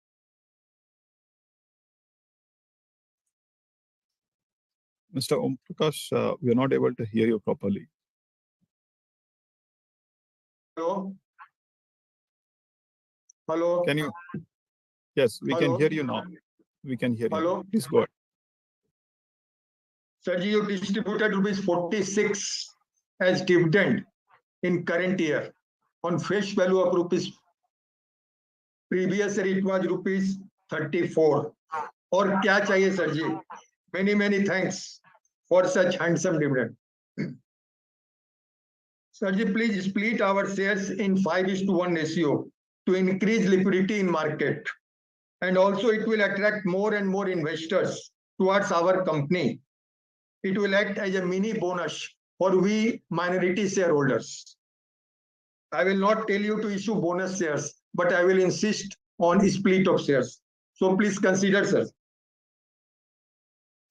Mr. Om Prakash, we are not able to hear you properly. Hello. Can you? Yes, we Hello? can hear you now. We can hear Hello? you. Please go ahead. Sir, you distributed rupees 46 as dividend in current year on face value of rupees. Previous year it was rupees 34. और क्या चाहिए sir ji? Many thanks for such handsome dividend. Sir ji, please split our shares in 5:1 ratio to increase liquidity in market, and also it will attract more and more investors towards our company. It will act as a mini bonus for we minority shareholders. I will not tell you to issue bonus shares, but I will insist on split of shares. So please consider, sir.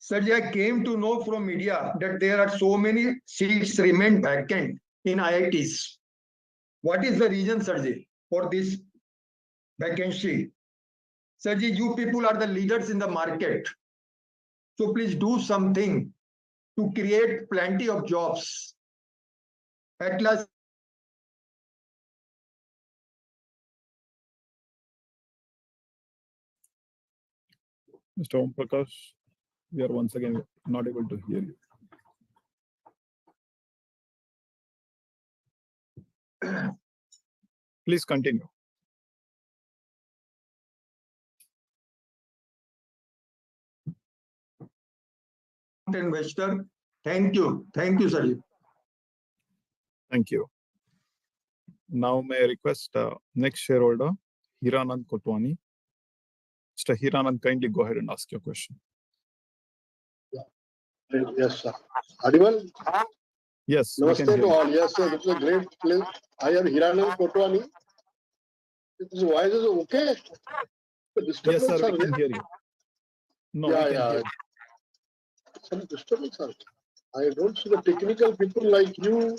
Sir, I came to know from media that there are so many seats remain vacant in IITs. What is the reason, Sirji, for this vacancy? Sirji, you people are the leaders in the market. So please do something to create plenty of jobs. At last, Mr. Om Prakash, we are once again not able to hear you. Please continue. Investor, thank you, sir. Thank you. Now may I request next shareholder, Hiranand Kotwani. Mr. Hiranand, kindly go ahead and ask your question. Yes, sir. Audible? Yes. Namaste to all. Yes, sir. It's a great place. I am Hiranand Kotwani. This voice is okay? Yes, sir. We can hear you. No, we can hear you. Some disturbance are. I don't see the technical people like you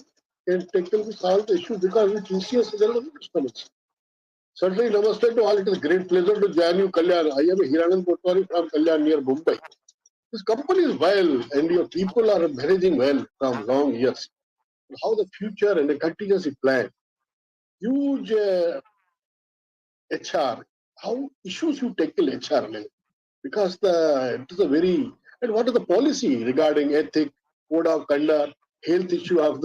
can technically solve the issue because with TCS there are no disturbance. Certainly, namaste to all. It is a great pleasure to join you, Kalyan. I am Hiranand Kotwani from Kalyan near Mumbai. This company is well and your people are managing well from long years. How the future and the contingency plan, huge HR, how issues you tackle HR level, because it is a very, and what is the policy regarding ethic, code of conduct, health issue of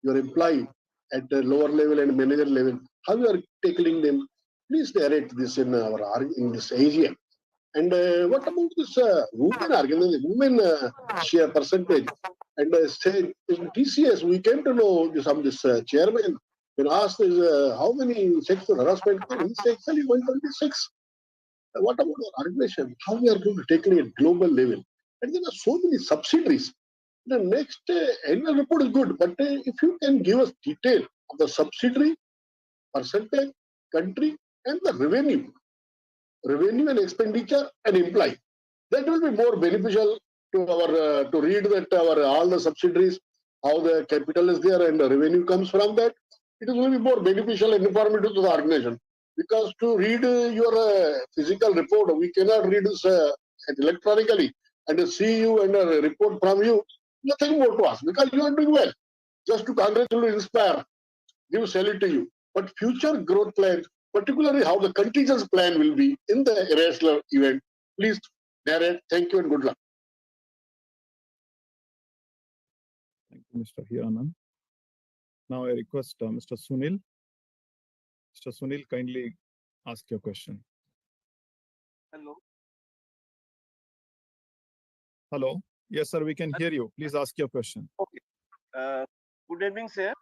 your employee at the lower level and manager level, how you are tackling them? Please narrate this in this AGM. And what about this women organization, women share percentage? And say in TCS, we came to know some this chairman When asked how many sexual harassment, he said actually 126. What about our organization? How we are going to take it at global level? And there are so many subsidiaries. The next annual report is good, but if you can give us detail of the subsidiary, percentage, country, and the revenue and expenditure and employee, that will be more beneficial to our to read that our all the subsidiaries, how the capital is there and the revenue comes from that. It will be more beneficial and informative to the organization. Because to read your physical report, we cannot read this electronically and see you and a report from you. Nothing more to us because you are doing well. Just to congratulate, inspire, give salute to you. But future growth plans, particularly how the contingent plan will be in the irrational event, please narrate. Thank you and good luck. Thank you, Mr. Hiranan. Now I request Mr. Sunil. Mr. Sunil, kindly ask your question. Hello. Hello. Yes, sir, we can hear you. Please ask your question. Okay. Good evening, sir.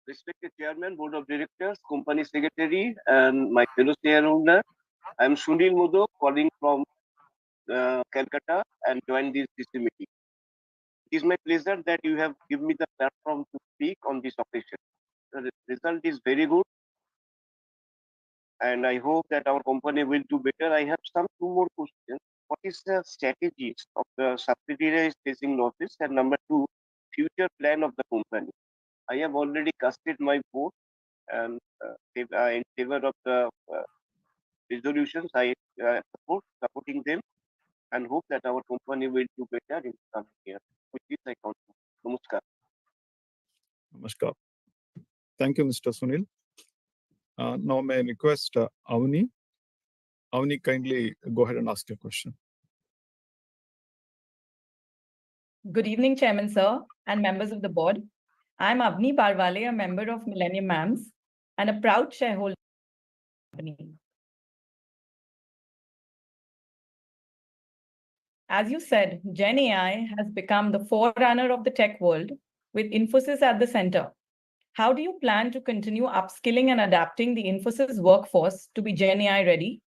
Respected Chairman, Board of Directors, Company Secretary, and my fellow shareholder. I am Sunil Modo, calling from Calcutta and joined this meeting. It is my pleasure that you have given me the platform to speak on this occasion. The result is very good, and I hope that our company will do better. I have two more questions. What is the strategies of the subsidiaries facing losses? And number two, future plan of the company. I have already casted my vote and in favor of the resolutions. I supporting them and hope that our company will do better in the coming year. With this, I conclude. Namaskar. Namaskar. Thank you, Mr. Sunil. Now may I request Avni. Avni, kindly go ahead and ask your question. Good evening, Chairman, sir, and members of the board. I'm Avni Parwale, a member of Millennium MAMS and a proud shareholder of the company. As you said, Gen AI has become the forerunner of the tech world with Infosys at the center. How do you plan to continue upskilling and adapting the Infosys workforce to be Gen AI ready?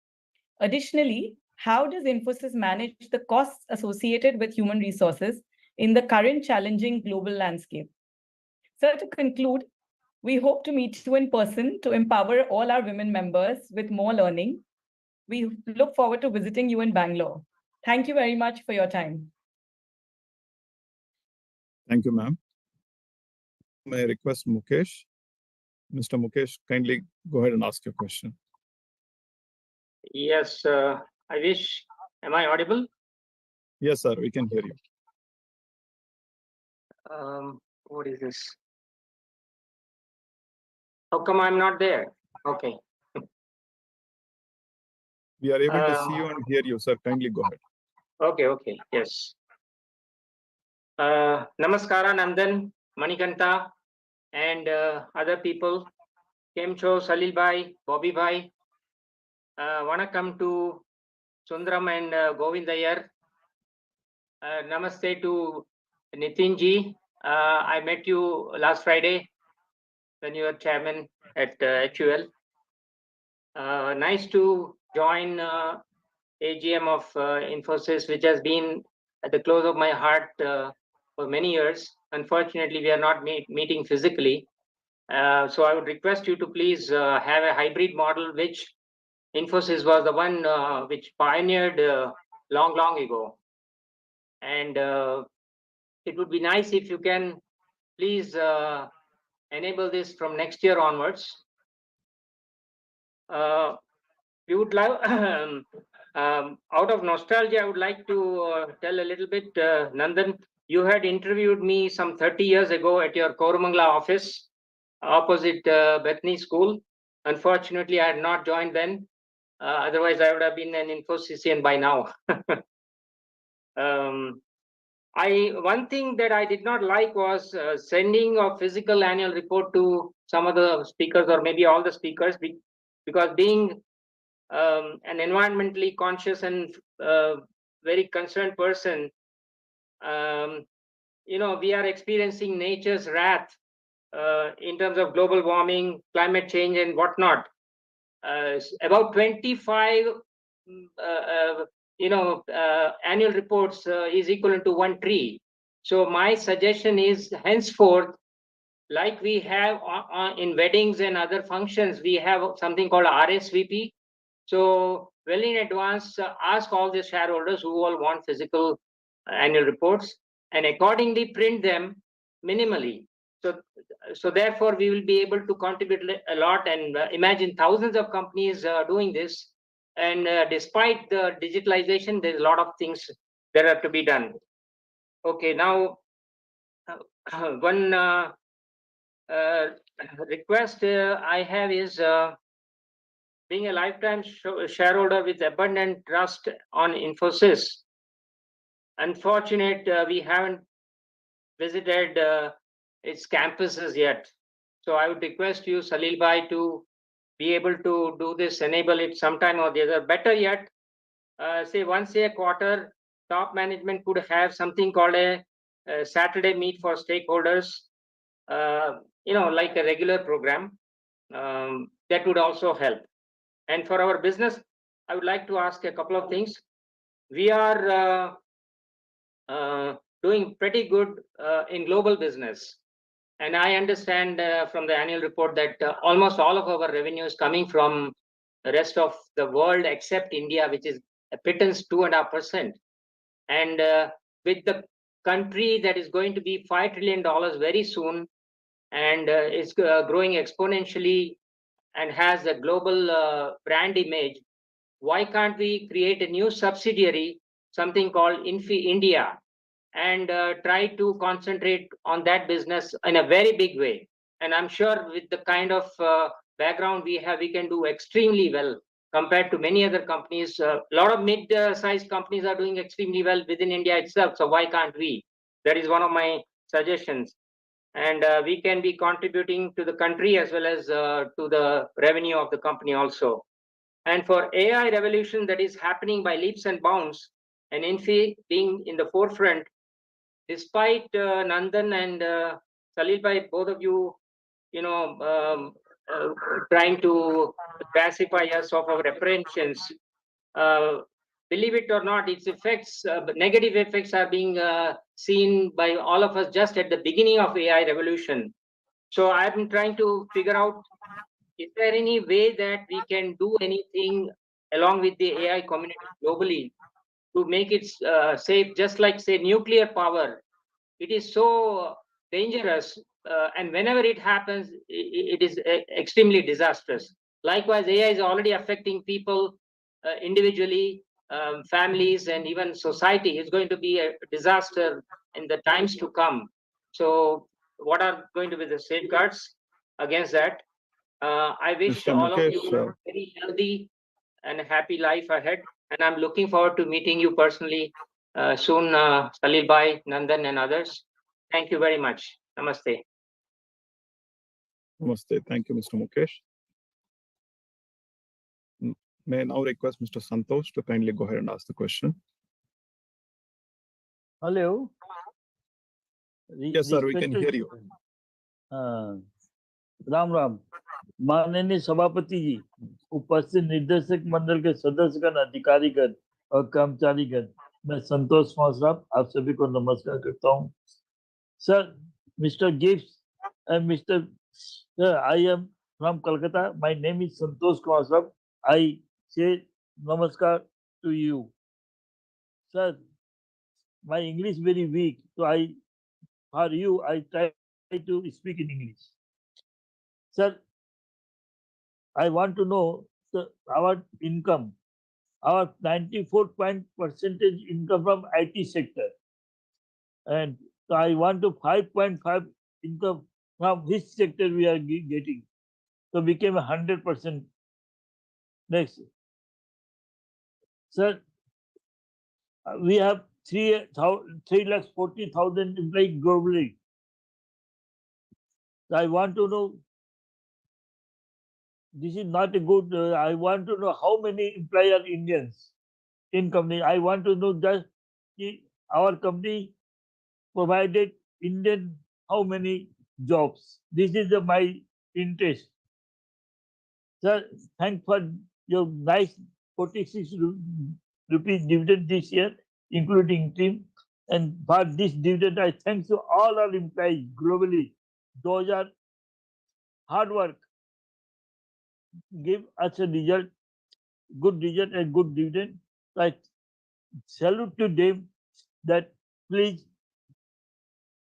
Additionally, how does Infosys manage the costs associated with human resources in the current challenging global landscape? So to conclude, we hope to meet you in person to empower all our women members with more learning. We look forward to visiting you in Bangalore. Thank you very much for your time. Thank you, ma'am. May I request Mukesh? Mr. Mukesh, kindly go ahead and ask your question. Yes, I wish. Am I audible? Yes, sir, we can hear you. What is this? How come I'm not there? Okay. We are able to see you and hear you, sir. Kindly go ahead. Okay, yes. Namaskara, Nandan, Manikanta, and other people. Kemcho, Salil Bhai, Bobby Bhai. Vanakkam to Sundram and Govindayar. Namaste to Nitin ji. I met you last Friday when you were chairman at HUL. Nice to join AGM of Infosys, which has been at the close of my heart for many years. Unfortunately, we are not meeting physically. So I would request you to please have a hybrid model, which Infosys was the one which pioneered long ago. And it would be nice if you can please enable this from next year onwards. We would like, out of nostalgia, I would like to tell a little bit, Nandan, you had interviewed me some 30 years ago at your Koromangala office, opposite Bethany School. Unfortunately, I had not joined then. Otherwise, I would have been an Infosys by now. One thing that I did not like was sending a physical annual report to some of the speakers or maybe all the speakers, because being an environmentally conscious and very concerned person, we are experiencing nature's wrath in terms of global warming, climate change, and whatnot. About 25, annual reports is equivalent to one tree. So my suggestion is henceforth, like we have in weddings and other functions, we have something called RSVP. So well in advance, ask all the shareholders who all want physical annual reports and accordingly print them minimally. So therefore, we will be able to contribute a lot, and imagine thousands of companies doing this. And despite the digitalization, there's a lot of things that are to be done. Okay, now one request I have is being a lifetime shareholder with abundant trust on Infosys. Unfortunate, we haven't visited its campuses yet. So I would request you, Salil Bhai, to be able to do this, enable it sometime or the other. Better yet, say once a quarter, top management could have something called a Saturday meet for stakeholders, like a regular program. That would also help. And for our business, I would like to ask a couple of things. We are doing pretty good in global business. And I understand from the annual report that almost all of our revenue is coming from the rest of the world except India, which is a pittance 2.5%. And with the country that is going to be $5 trillion very soon and is growing exponentially and has a global brand image, why can't we create a new subsidiary, something called Infi India, and try to concentrate on that business in a very big way? And I'm sure with the kind of background we have, we can do extremely well compared to many other companies. A lot of mid-sized companies are doing extremely well within India itself. So why can't we? That is one of my suggestions. And we can be contributing to the country as well as to the revenue of the company also. And for AI revolution that is happening by leaps and bounds, and Infi being in the forefront, despite Nandan and Salil Bhai, both of you, trying to classify us of our apprehensions, believe it or not, its effects, negative effects are being seen by all of us just at the beginning of AI revolution. So I'm trying to figure out, is there any way that we can do anything along with the AI community globally to make it safe, just like, say, nuclear power? It is so dangerous, and whenever it happens, it is extremely disastrous. Likewise, AI is already affecting people individually, families, and even society. It's going to be a disaster in the times to come. So what are going to be the safeguards against that? I wish Mr. all of you Mukesh, a very healthy and happy life ahead. And I'm looking forward to meeting you personally soon, Salil Bhai, Nandan, and others. Thank you very much. Namaste. Namaste. Thank you, Mr. Mukesh. May I now request Mr. Santosh to kindly go ahead and ask the question? Hello. Yes, sir, we can hear you. Ram Ram माननीय सभापति जी, उपस्थित निर्देशक मंडल के सदस्यगण, अधिकारीगण और कर्मचारीगण, मैं संतोष साहब आप सभी को नमस्कार करता हूँ. Sir, mister gift and Mr. Sir, I am from Kolkata. My name is Santosh Saab. I say namaskar to you. Sir, my English very weak, so for you, I try to speak in English. Sir, I want to know our income, our 94% income from IT sector. And so I want to 5.5 income from which sector we are getting. So became 100%. Next. Sir, we have 340,000 employees globally. I want to know, this is not a good, I want to know how many employees are Indians in company. I want to know just our company provided Indian, how many jobs. This is my interest. Sir, thanks for your nice 46 rupees dividend this year, including team. And for this dividend, I thank to all our employees globally. Those are hard work, give us a result, good result and good dividend. I salute to them that please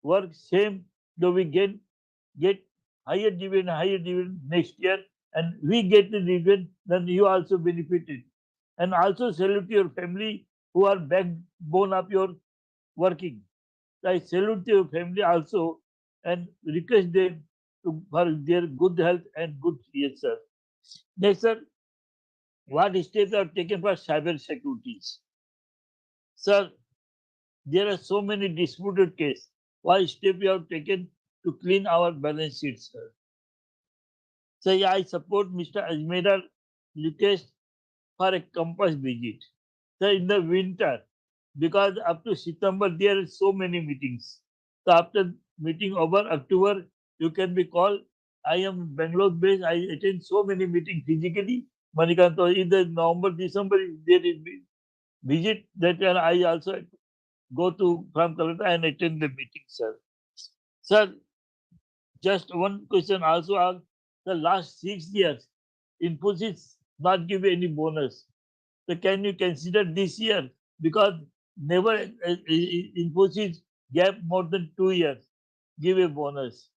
work same, though we get higher dividend next year, and we get the dividend, then you also benefited. And also salute your family who are backbone of your working. I salute your family also and request them for their good health and good future. Next, sir, what steps are taken for cyber security? Sir, there are so many disputed cases. What steps you have taken to clean our balance sheet, sir? So yeah, I support Mr. Ajmera's request for a campus visit. So in the winter, because up to September there are so many meetings. So after meeting over October, you can be called. I am Bangalore based. I attend so many meetings physically. Moneycontrol in the November, December there is visit that and I also go to from Calcutta and attend the meeting, sir. Sir, just one question also asked. The last 6 years, Infosys not give any bonus. So can you consider this year? Because never Infosys gave more than 2 years, give a bonus.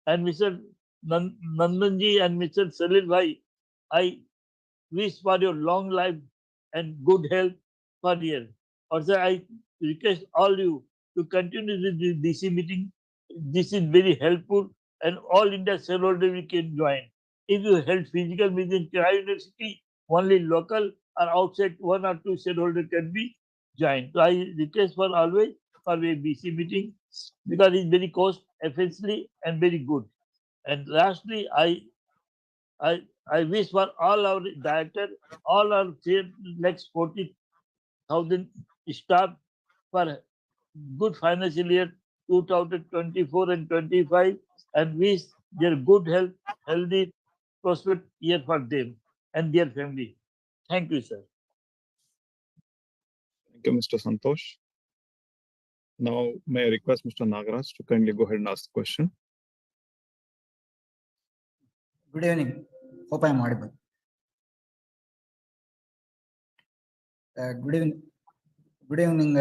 And Mr. Nandanji and Mr. Salil Bhai, I wish for your long life and good health for year. Also, I request all you to continue with the DC meeting. This is very helpful and all India shareholder we can join. If you held physical meeting in Kira University, only local or outside 1 or 2 shareholder can be joined. So I request for always for a BC meeting because it's very cost efficiently and very good. And lastly, I wish for all our director, all our next 40,000 staff for good financial year 2024 and 25 and wish their good health, healthy, prosperous year for them and their family. Thank you, sir. Thank you, Mr. Santosh. Now, may I request Mr. Nagaraj to kindly go ahead and ask the question. Good evening. Hope I am audible. Good evening,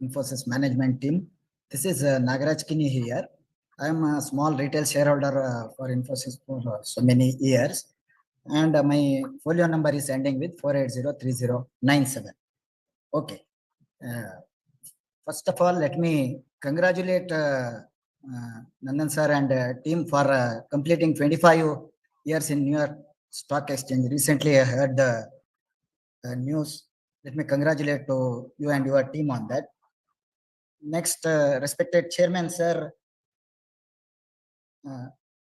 Infosys management team. This is Nagaraj Kini here. I am a small retail shareholder for Infosys for so many years, and my folio number is ending with 4803097. Okay. First of all, let me congratulate Nandan sir and team for completing 25 years in New York Stock Exchange. Recently, I heard the news. Let me congratulate to you and your team on that. Next, respected chairman, sir,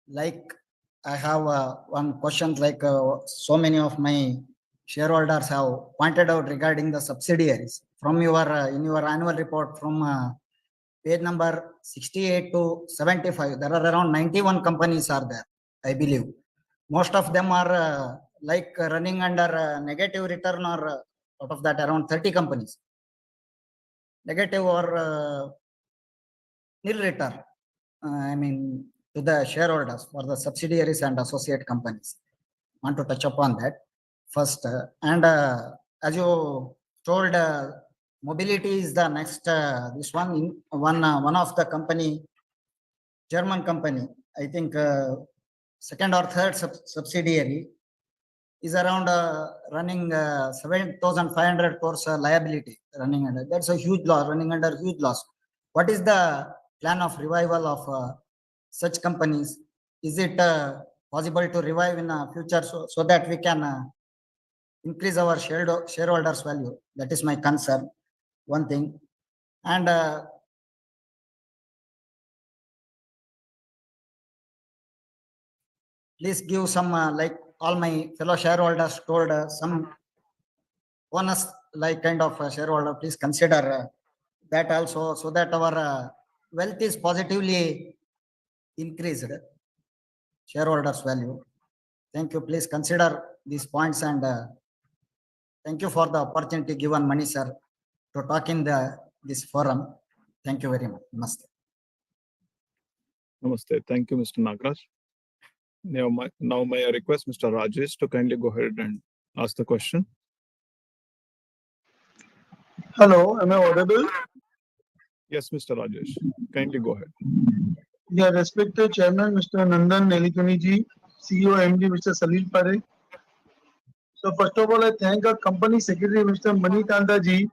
like I have one question, like so many of my shareholders have pointed out regarding the subsidiaries. From your in your annual report from page number 68 to 75, there are around 91 companies are there, I believe. Most of them are like running under negative return or out of that around 30 companies. Negative or nil return, I mean, to the shareholders for the subsidiaries and associate companies. Want to touch upon that first. And as you told, mobility is the next, this one of the company, German company, I think second or third subsidiary is around running 7,500 crores liability running under. That's a huge loss, running under huge loss. What is the plan of revival of such companies? Is it possible to revive in the future so that we can increase our shareholders value? That is my concern. One thing. And please give some, like all my fellow shareholders told, some bonus like kind of shareholder. Please consider that also, so that our wealth is positively increased shareholders value. Thank you. Please consider these points, and thank you for the opportunity given, Mani sir, to talk in this forum. Thank you very much. Namaste. Namaste. Thank you, Mr. Nagraj. Now may I request Mr. Rajesh to kindly go ahead and ask the question. Hello, am I audible? Yes, Mr. Rajesh. Kindly go ahead. Yeah, respected Chairman, Mr. Nandan Nilekani ji, CEO MD, Mr. Salil Parekh. So first of all, I thank our company secretary, Mr. Moneycontrol ji,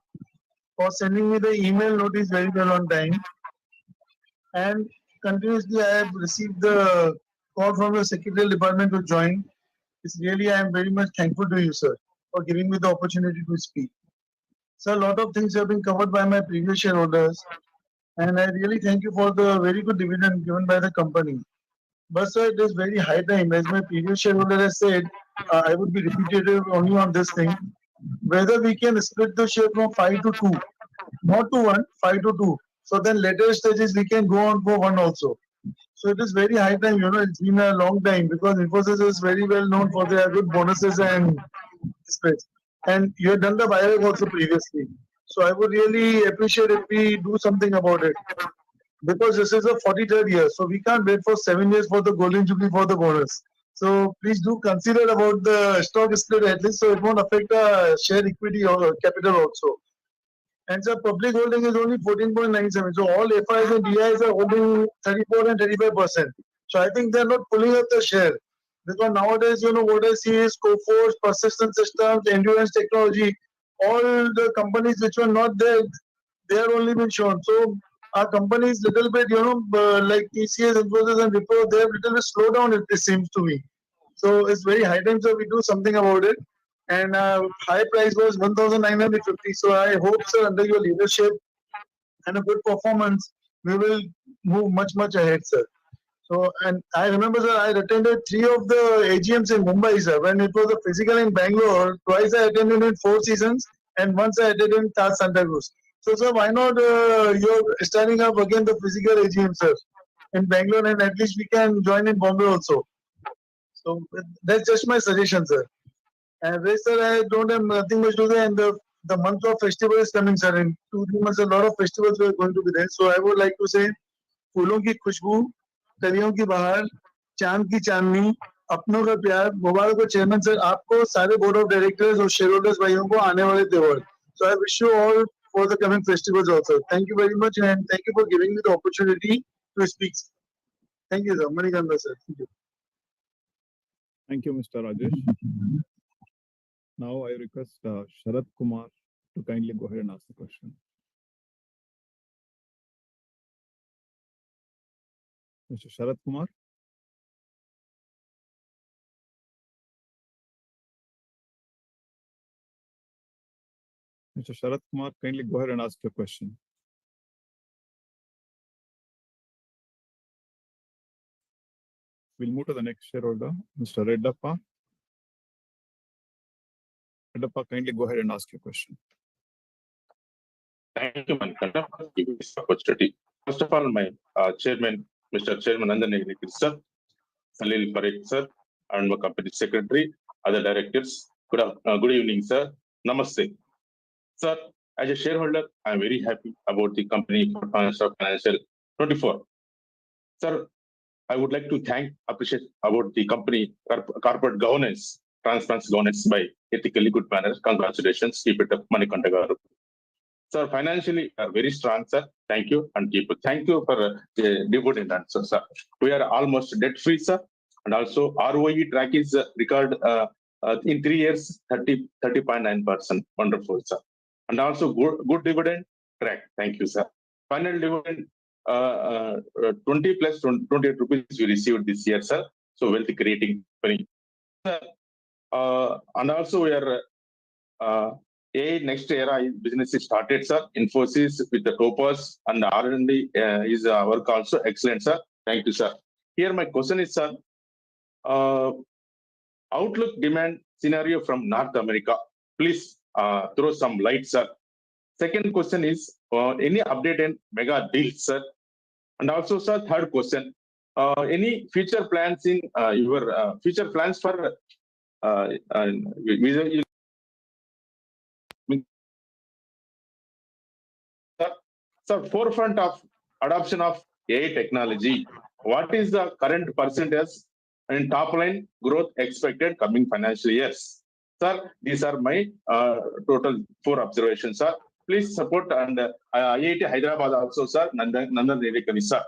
for sending me the email notice very well on time. And continuously, I have received the call from the secretarial department to join. It's really, I am very much thankful to you, sir, for giving me the opportunity to speak. So a lot of things have been covered by my previous shareholders, and I really thank you for the very good dividend given by the company. But sir, it is very high time, as my previous shareholder has said, I would be repetitive only on this thing, whether we can split the share from 5 to 2, not to 1, 5 to 2. So then later stages we can go on for 1 also. So it is very high time, it's been a long time, because Infosys is very well known for their good bonuses and spreads. And you have done the buyback also previously. So I would really appreciate if we do something about it. Because this is the 43rd year, so we can't wait for 7 years for the golden jubilee for the bonus. So please do consider about the stock split at least, so it won't affect the share equity or capital also. And so public holding is only 14.97. So all FIs and DIs are holding 34 and 35%. So I think they're not pulling up the share. Because nowadays, what I see is Coforce, persistent systems, endurance technology, all the companies which were not there, they are only been shown. So our companies little bit, like TCS, Infosys and Wipro, they have little bit slowed down, it seems to me. So it's very high time, so we do something about it. And high price was 1,950. So I hope, sir, under your leadership and a good performance, we will move much, much ahead, sir. So, and I remember, sir, I attended 3 of the AGMs in Mumbai, sir. When it was a physical in Bangalore, twice I attended in 4 seasons, and once I attended in Taj Santa Cruz. So, sir, why not you're starting up again the physical AGM, sir, in Bangalore, and at least we can join in Bombay also. So that's just my suggestion, sir. And rest, sir, I don't have nothing much to say. And the month of festival is coming, sir. In 2-3 months, a lot of festivals are going to be there. So I would like to say, फूलों की खुशबू, कलियों की बहार, चांद की चांदनी, अपनों का प्यार, मुबारक हो चेयरमैन सर आपको, सारे बोर्ड ऑफ डायरेक्टर्स और शेयर होल्डर्स भाइयों को आने वाले त्योहार. So I wish you all for the coming festivals also. Thank you very much, and thank you for giving me the opportunity to speak. Thank you, sir. Manikanda, sir. Thank you. Thank you, Mr. Rajesh. Now I request Sharat Kumar to kindly go ahead and ask the question. Mr. Sharat Kumar. Mr. Sharat Kumar, kindly go ahead and ask your question. We'll move to the next shareholder, Mr. Reddappa. Reddappa, kindly go ahead and ask your question. Thank you, Manikanda, for giving this opportunity. First of all, my chairman, Mr. Chairman Nandan Nilekani, sir, Salil Parekh, sir, and my company secretary, other directors. Good evening, sir. Namaste. Sir, as a shareholder, I'm very happy about the company performance of financial 24. Sir, I would like to appreciate about the company corporate governance, transparency governance by ethically good manners. Congratulations, keep it up, Manikanda. Sir, financially are very strong, sir. Thank you, and keep it. Thank you for the dividend answer, sir. We are almost debt free, sir, and also ROE track is record in 3 years 30.9%. Wonderful, sir, and also good dividend track. Thank you, sir. Final dividend 20 plus 28 rupees we received this year, sir. So wealth creating company, sir, and also we are. Next era business is started, sir. Infosys with the Topaz and R&D is work also excellent, sir. Thank you, sir. Here my question is, sir, outlook demand scenario from North America. Please throw some light, sir. Second question is any update in mega deals, sir? And also, sir, third question, any future plans in your future plans for forefront of adoption of AI technology? What is the current percentage and top line growth expected coming financial years? Sir, these are my total 4 observations, sir. Please support and IIT Hyderabad also, sir. Nandan Nilekani, sir.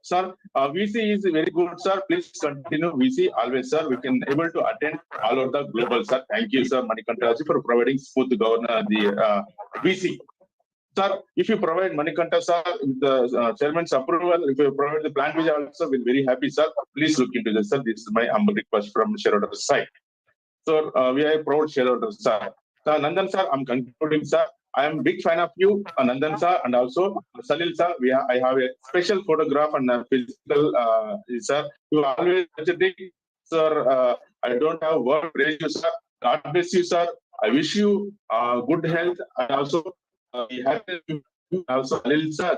Sir, VC is very good, sir. Please continue VC always, sir. We can able to attend all over the global, sir. Thank you, sir, Moneycontrol, for providing smooth governor the VC. Sir, if you provide Moneycontrol, sir, with the chairman's approval, if you provide the plan visa also, we're very happy, sir. Please look into this, sir. This is my humble request from shareholder side. So we are proud shareholders, sir. So Nandan, sir, I'm concluding, sir. I am a big fan of you, Nandan, sir, and also Salil, sir. I have a special photograph and a physical, sir. You always, sir. I don't have word praise you, sir. God bless you, sir. I wish you good health and also also Salil sir,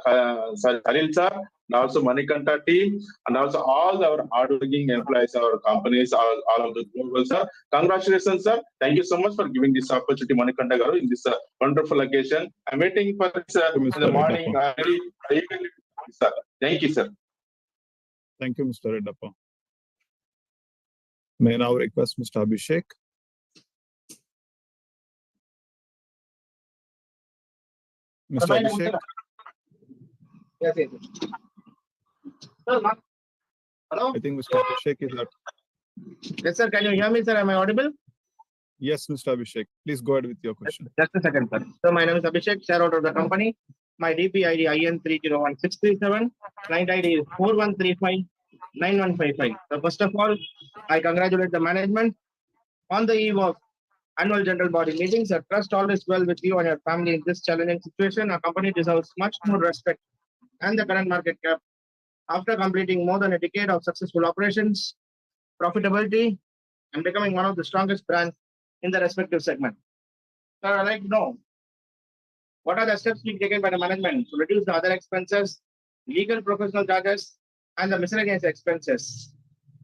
and also Moneycontrol team, and also all our hardworking employees, our companies, all of the global, sir. Congratulations, sir. Thank you so much for giving this opportunity, Moneycontrol, in this wonderful occasion. I'm waiting for this in the morning. Sir. Thank you, sir. Thank you, Mr. Redappa. May I now request Mr. Abhishek? Mr. Abhishek? Yes. Hello? I think Mr. Abhishek is up. Yes, sir. Can you hear me, sir? Am I audible? Yes, Mr. Abhishek. Please go ahead with your question. Just a second, sir. So my name is Abhishek, shareholder of the company. My DP ID IN 301637. Client ID is 41359155. So first of all, I congratulate the management on the eve of annual general body meetings. I trust all is well with you and your family in this challenging situation. Our company deserves much more respect and the current market cap after completing more than a decade of successful operations, profitability, and becoming one of the strongest brands in the respective segment. So I'd like to know, what are the steps being taken by the management to reduce the other expenses, legal professional charges, and the miscellaneous expenses?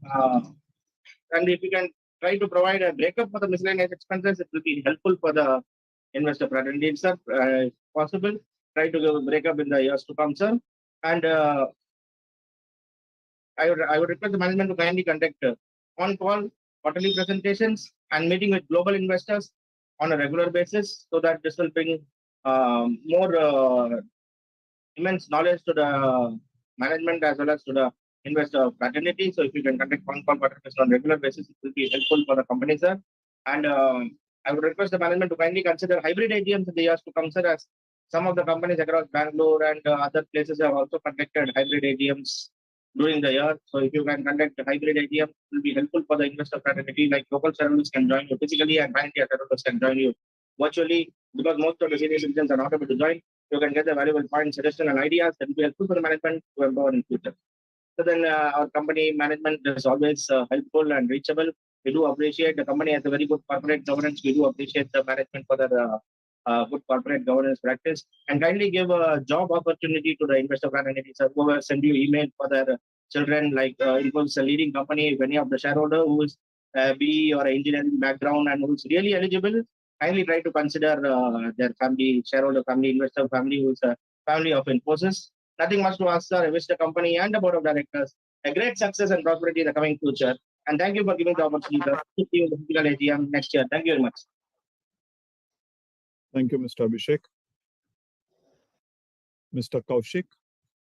And if you can try to provide a breakup for the miscellaneous expenses, it will be helpful for the investor fraternity, sir. If possible, try to give a breakup in the years to come, sir. And I would request the management to kindly conduct on-call quarterly presentations and meeting with global investors on a regular basis, so that this will bring more immense knowledge to the management as well as to the investor fraternity. So if you can conduct on-call quarterly on a regular basis, it will be helpful for the company, sir. And I would request the management to kindly consider hybrid AGMs in the years to come, sir, as some of the companies across Bangalore and other places have also conducted hybrid AGMs during the year. So if you can conduct a hybrid AGM, it will be helpful for the investor fraternity. Like local shareholders can join you physically and pan-India shareholders can join you virtually, because most of the senior citizens are not able to join. You can get the valuable points, suggestions, and ideas that will be helpful for the management to empower in future. So then our company management is always helpful and reachable. We do appreciate the company has a very good corporate governance. We do appreciate the management for their good corporate governance practice, and kindly give a job opportunity to the investor fraternity. So whoever send you email for their children, like Infosys, a leading company, if any of the shareholder who is BE or engineering background and who is really eligible, kindly try to consider their family, shareholder family, investor family, who is a family of Infosys. Nothing much to ask, sir. I wish the company and the board of directors a great success and prosperity in the coming future. And thank you for giving the opportunity, sir. See you in the physical AGM next year. Thank you very much. Thank you, Mr. Abhishek. Mr. Kaushik,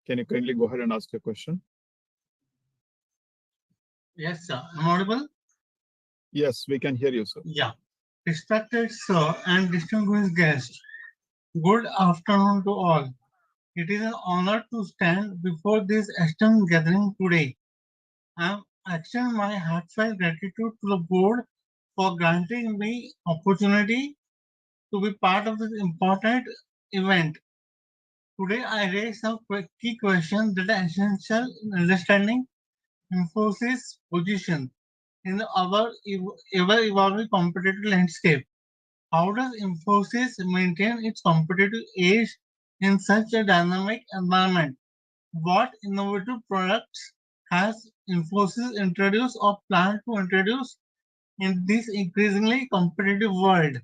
can you kindly go ahead and ask your question? Yes, sir. Am I audible? Yes, we can hear you, sir. Yeah. Respected sir and distinguished guests, good afternoon to all. It is an honor to stand before this esteemed gathering today. I am extending my heartfelt gratitude to the board for granting me opportunity to be part of this important event. Today, I raise some key questions that are essential in understanding Infosys' position in our ever-evolving competitive landscape. How does Infosys maintain its competitive edge in such a dynamic environment? What innovative products has Infosys introduced or planned to introduce in this increasingly competitive world?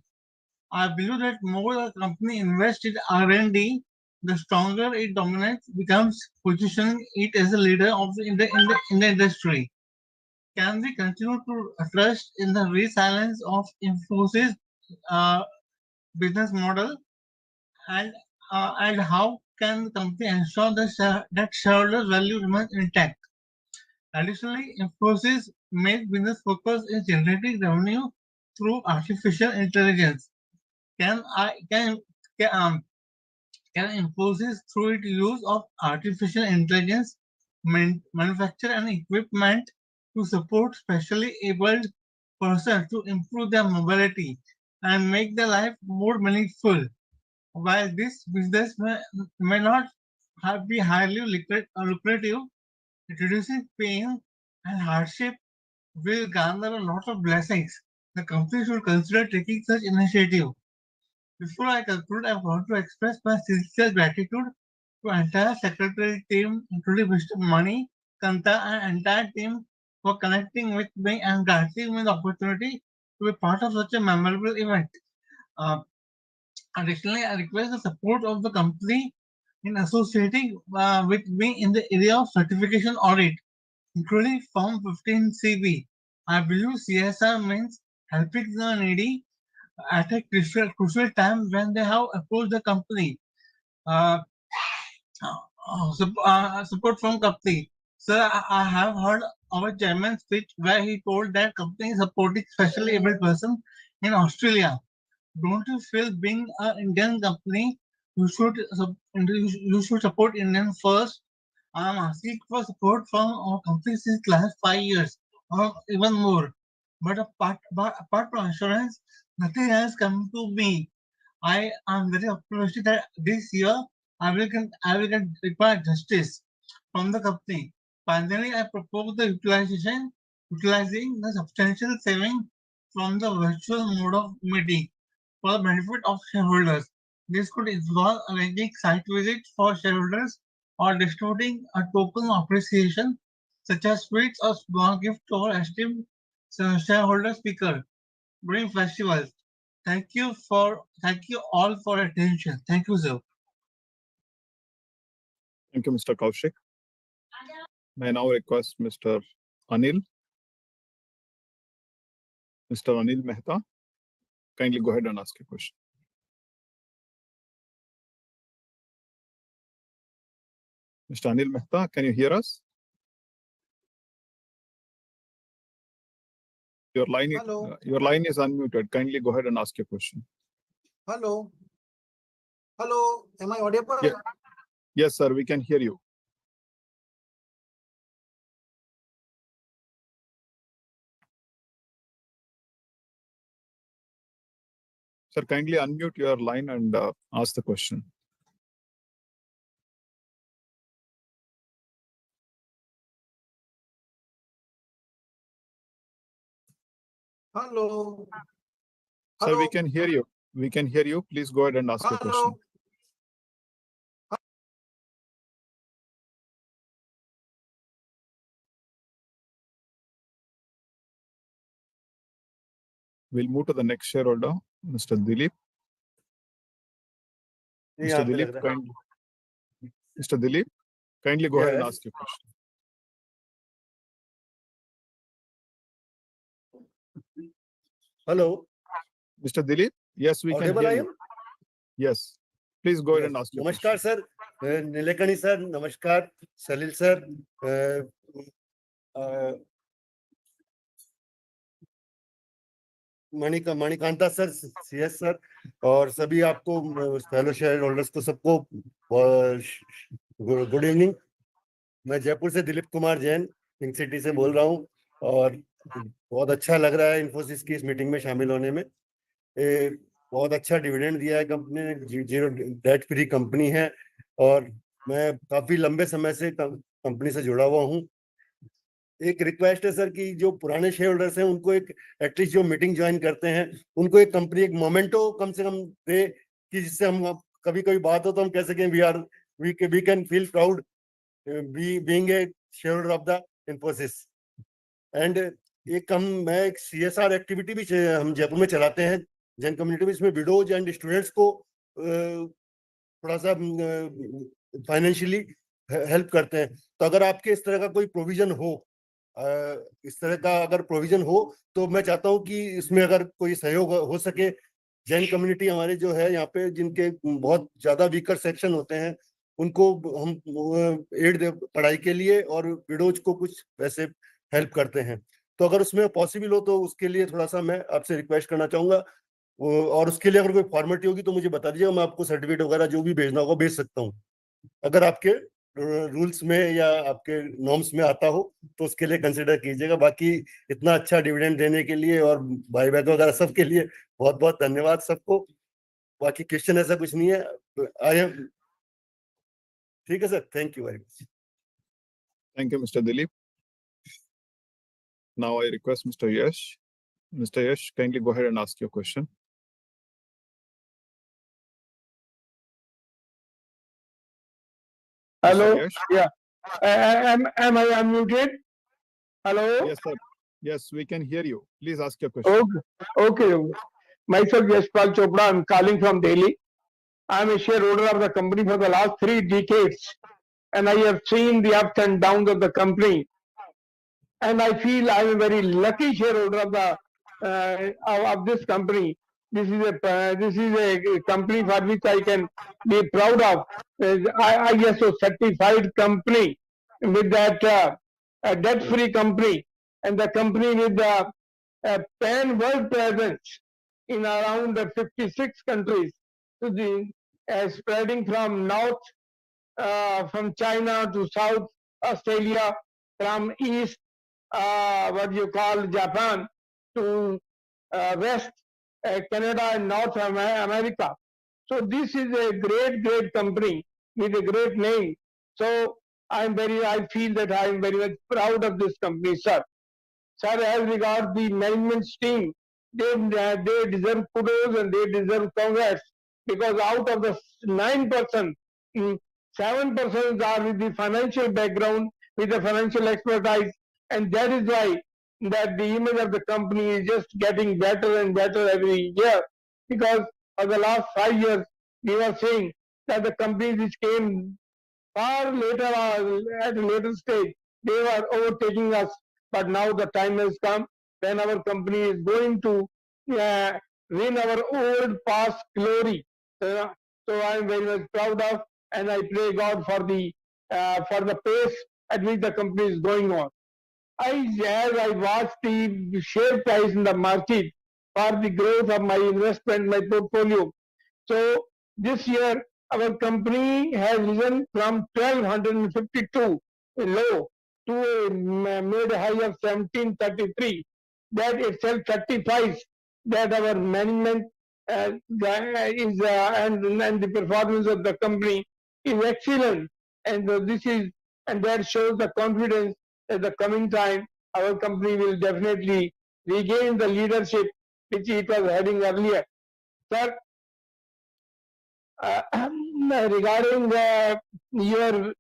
I believe that more the company invests in R&D, the stronger it dominates becomes, positioning it as a leader of in the industry. Can we continue to trust in the resilience of Infosys business model, and how can the company ensure that shareholder value remains intact? Additionally, Infosys main business focus is generating revenue through artificial intelligence. Can Infosys, through its use of artificial intelligence, manufacture an equipment to support specially abled persons to improve their mobility and make their life more meaningful? While this business may not be highly lucrative, reducing pain and hardship will garner a lot of blessings. The company should consider taking such initiative. Before I conclude, I want to express my sincere gratitude to entire secretary team, including Mr. Mani, Kanta, and entire team for connecting with me and granting me the opportunity to be part of such a memorable event. Additionally, I request the support of the company in associating with me in the area of certification audit, including Form 15CB. I believe CSR means helping the needy at a crucial time when they have approached the company. Support from company. Sir, I have heard our chairman's speech where he told that company is supporting specially able person in Australia. Don't you feel being an Indian company, you should support Indian first? I am asking for support from our company since last 5 years or even more. But apart from assurance, nothing has come to me. I am very optimistic that this year I will get require justice from the company. Finally, I propose the utilizing the substantial saving from the virtual mode of meeting for the benefit of shareholders. This could involve arranging site visits for shareholders or distributing a token of appreciation, such as sweets or small gift to our esteemed shareholder speaker during festivals. Thank you all for attention. Thank you, sir. Thank you, Mr. Kaushik. May I now request Mr. Anil Mehta. Kindly go ahead and ask your question. Mr. Anil Mehta, can you hear us? Your line is unmuted. Kindly go ahead and ask your question. Hello. Hello. Am I audible? Yeah. Yes, sir. We can hear you. Sir, kindly unmute your line and ask the question. Hello. Sir, we can hear you. We can hear you. Please go ahead and ask your question. We'll move to the next shareholder, Mr. Dilip. Mr. Dilip, kindly go ahead and ask your question. Hello. Mr. Dilip, yes, we can hear you. Yes, please go ahead and ask your question. Namaskar, sir. Nilekani, sir. Namaskar. Salil, sir. Manikanta sir, CS sir, और सभी आपको fellow share holders को सबको good evening. मैं जयपुर से Dilip Kumar Jain pink city से बोल रहा हूँ और बहुत अच्छा लग रहा है इन्फोसिस की इस मीटिंग में शामिल होने में। बहुत अच्छा डिविडेंड दिया है कंपनी ने, जीरो डेट फ्री कंपनी है और मैं काफी लंबे समय से कंपनी से जुड़ा हुआ हूँ। एक रिक्वेस्ट है सर कि जो पुराने शेयर होल्डर्स हैं उनको एक एटलीस्ट जो मीटिंग ज्वाइन करते हैं उनको एक कंपनी एक मोमेंटो कम से कम दे कि जिससे हम कभी कभी बात हो तो हम कह सकें we can feel proud being a shareholder of the Infosys. And मैं एक CSR एक्टिविटी भी हम जयपुर में चलाते हैं जैन कम्युनिटी में। इसमें विडोज एंड स्टूडेंट्स को थोड़ा सा फाइनेंशियली हेल्प करते हैं। तो अगर आपके इस तरह का कोई प्रोविजन हो, इस तरह का अगर प्रोविजन हो, तो मैं चाहता हूं कि इसमें अगर कोई सहयोग हो सके। जैन कम्युनिटी हमारे जो है यहाँ पे, जिनके बहुत ज्यादा वीकर सेक्शन होते हैं, उनको हम एड दे पढ़ाई के लिए, और विडोज को कुछ पैसे हेल्प करते हैं। तो अगर उसमें पॉसिबल हो तो उसके लिए थोड़ा सा मैं आपसे रिक्वेस्ट करना चाहूंगा। और उसके लिए अगर कोई फॉर्मेलिटी होगी तो मुझे बता दीजिएगा, मैं आपको सर्टिफिकेट वगैरह जो भी भेजना होगा भेज सकता हूँ। अगर आपके रूल्स में या आपके नॉर्म्स में आता हो तो उसके लिए कंसिडर कीजिएगा। बाकी इतना अच्छा डिविडेंड देने के लिए और बायबैक वगैरह सब के लिए बहुत बहुत धन्यवाद सबको। बाकी क्वेश्चन ऐसा कुछ नहीं है। आई एम ठीक है sir, thank you very much. Thank you, Mr. Dilip. Now I request Mr. Yash. Mr. Yash, kindly go ahead and ask your question. Hello. Mr. Yash? Yeah. Am I unmuted? Hello. Yes, sir. Yes, we can hear you. Please ask your question. Okay. Myself, Yashpal Chopra. I'm calling from Delhi. I'm a shareholder of the company for the last 3 decades, and I have seen the ups and downs of the company. And I feel I'm a very lucky shareholder of this company. This is a company for which I can be proud of. ISO certified company with that debt-free company, and the company with the pan-world presence in around 56 countries, spreading from north, from China to South Australia, from east, what you call Japan, to west, Canada and North America. So this is a great company with a great name. So I feel that I am very much proud of this company, sir. Sir, as regards the management team, they deserve kudos and they deserve congrats, because out of the 9%, 7% are with the financial background, with the financial expertise, and that is why that the image of the company is just getting better and better every year. Because for the last 5 years, we were saying that the companies which came far later at a later stage, they were overtaking us. But now the time has come when our company is going to win our old past glory. So I am very much proud of, and I pray God for the pace at which the company is going on. As I watch the share price in the market for the growth of my investment, my portfolio. So this year, our company has risen from 1252 low to a made high of 1733. That itself certifies that our management is and the performance of the company is excellent. And that shows the confidence that the coming time our company will definitely regain the leadership which it was having earlier. Sir, regarding your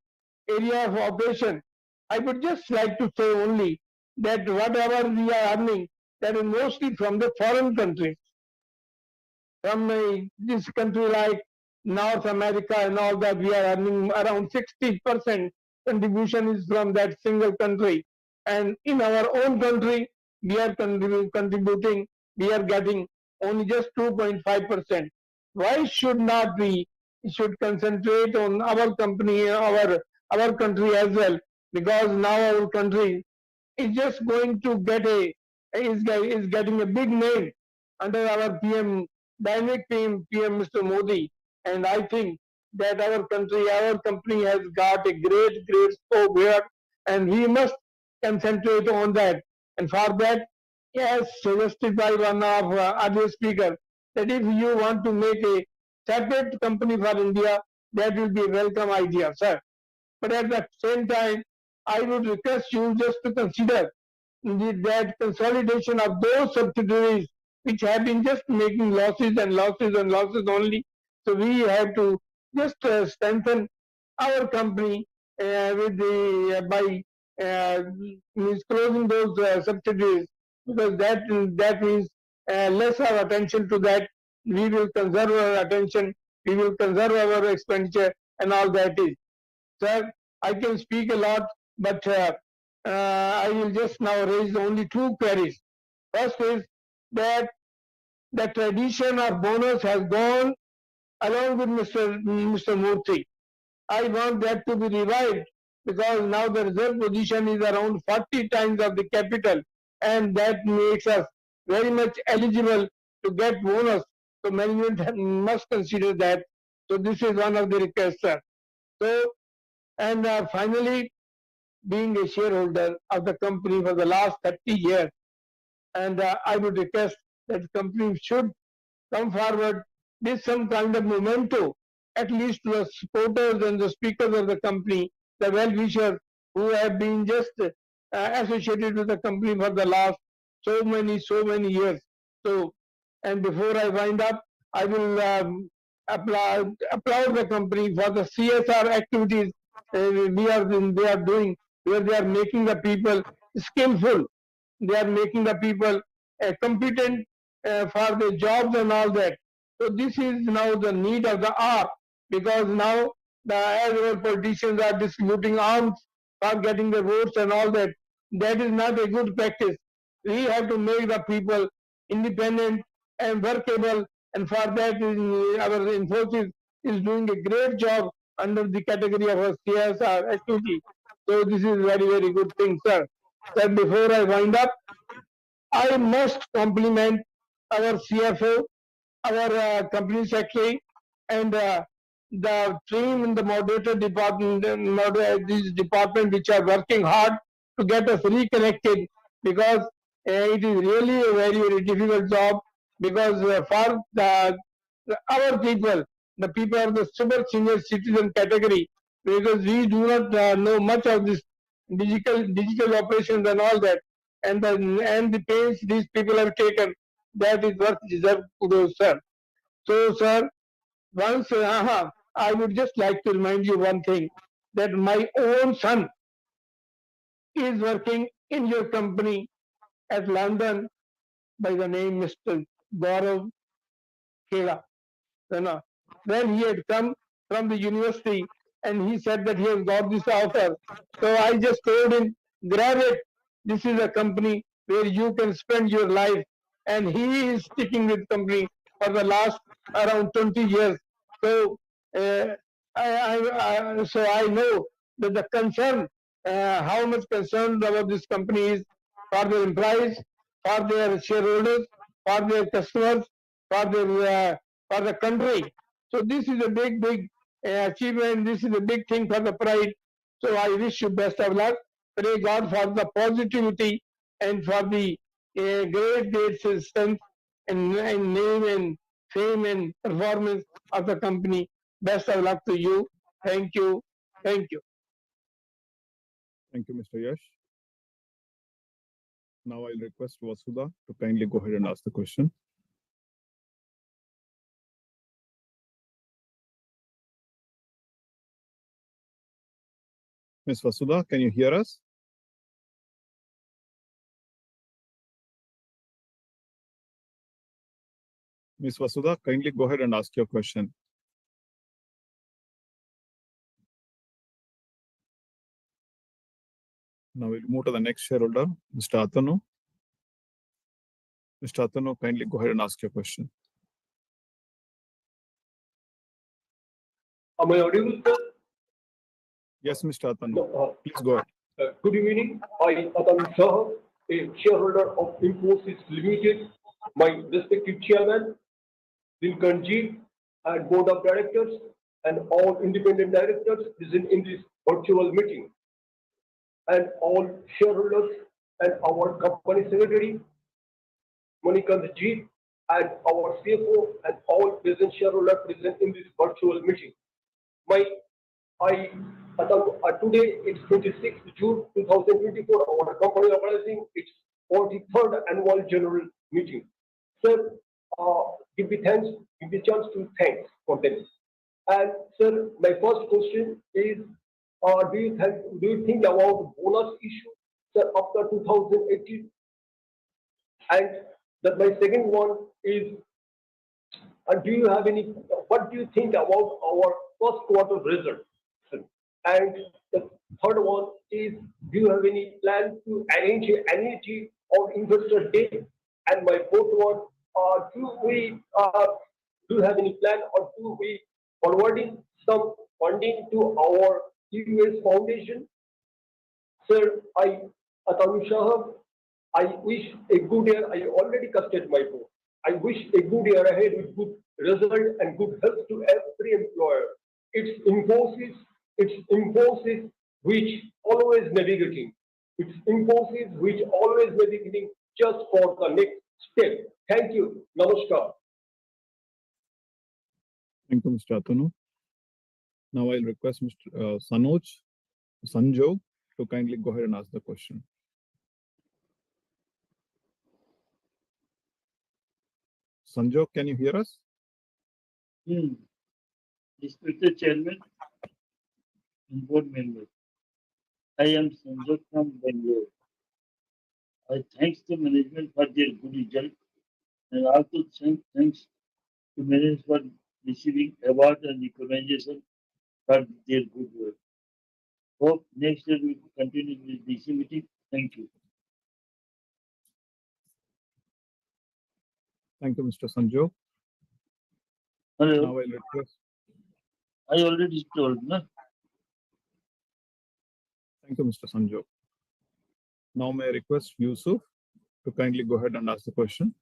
area of operation, I would just like to say only that whatever we are earning, that is mostly from the foreign countries. From this country like North America and all that, we are earning around 60% contribution is from that single country. And in our own country, we are contributing, we are getting only just 2.5%. Why should not we should concentrate on our company, our country as well? Because now our country is just going to get is getting a big name under our PM, dynamic PM Mr. Modi. And I think that our company has got a great scope here, and we must concentrate on that. And for that, yes, suggested by one of other speaker, that if you want to make a separate company for India, that will be a welcome idea, sir. But at the same time, I would request you just to consider that consolidation of those subsidiaries which have been just making losses and losses and losses only. So we have to just strengthen our company by means closing those subsidiaries, because that means less of attention to that. We will conserve our attention, we will conserve our expenditure, and all that is. Sir, I can speak a lot, but I will just now raise only two queries. First is that the tradition of bonus has gone along with Mr. Murthy. I want that to be revived, because now the reserve position is around 40 times of the capital, and that makes us very much eligible to get bonus. So management must consider that. So this is one of the requests, sir. So, and finally, being a shareholder of the company for the last 30 years, and I would request that the company should come forward with some kind of memento, at least to the supporters and the speakers of the company, the well-wishers who have been just associated with the company for the last so many years. So, and before I wind up, I will applaud the company for the CSR activities they are doing, where they are making the people skillful, they are making the people competent for the jobs and all that. So this is now the need of the hour, because now as our politicians are distributing arms for getting the votes and all that, that is not a good practice. We have to make the people independent and workable, and for that our Infosys is doing a great job under the category of a CSR activity. So this is very good thing, sir. Sir, before I wind up, I must compliment our CFO, our company secretary, and the team in the moderator department, this department, which are working hard to get us reconnected, because it is really a very difficult job, because for our people, the people of the super senior citizen category, because we do not know much of this digital operations and all that, and the pains these people have taken, that is what deserves kudos, sir. So, sir, once I would just like to remind you one thing, that my own son is working in your company at London by the name Mr. Gaurav Khela. When he had come from the university, and he said that he has got this offer, so I just told him, grab it. This is a company where you can spend your life, and he is sticking with company for the last around 20 years. So so I know that the concern, how much concerned about this company is for their employees, for their shareholders, for their customers, for the country. So this is a big achievement. This is a big thing for the pride. So I wish you best of luck. Pray God for the positivity and for the great strength and name and fame and performance of the company. Best of luck to you. Thank you. Thank you. Thank you, Mr. Yash. Now I'll request Vasudha to kindly go ahead and ask the question. Ms. Vasudha, can you hear us? Ms. Vasudha, kindly go ahead and ask your question. Now we'll move to the next shareholder, Mr. Atanu. Mr. Atanu, kindly go ahead and ask your question. Am I audible, sir? Yes, Mr. Atanu. Please go ahead. Good evening. I, Atanu Shah, a shareholder of Infosys Limited, my respective chairman, Nilekani ji, and board of directors, and all independent directors present in this virtual meeting, and all shareholders, and our company secretary, Moneycontrol ji, and our CFO, and all present shareholders present in this virtual meeting. Today it's 26th June 2024. Our company organizing its 43rd annual general meeting. Sir, give me chance to thanks for them. And sir, my first question is do you think about bonus issue, sir, after 2018? And my second one is, do you have any? What do you think about our first quarter result? And the third one is, do you have any plan to arrange an annuity or investor day? And my fourth one, do you have any plan, or do we forwarding some funding to our US foundation? Sir, Atanu Shah, I wish a good year. I already casted my vote. I wish a good year ahead with good result and good health to every employer. It's Infosys which always navigating. It's Infosys which always navigating just for the next step. Thank you. Namaskar. Thank you, Mr. Atanu. Now I'll request Mr. Sanjog to kindly go ahead and ask the question. Sanjog, can you hear us? Respected Chairman and board members, I am Sanjog from Bangalore. I thank the management for their good result, and also thanks to management for receiving award and recognition for their good work. Hope next year we will continue with this meeting. Thank you. Thank you, Mr. Sanjog. Hello. Now I'll request. I already told, no? Thank you, Mr. Sanjog. Now may I request Yusuf to kindly go ahead and ask the question.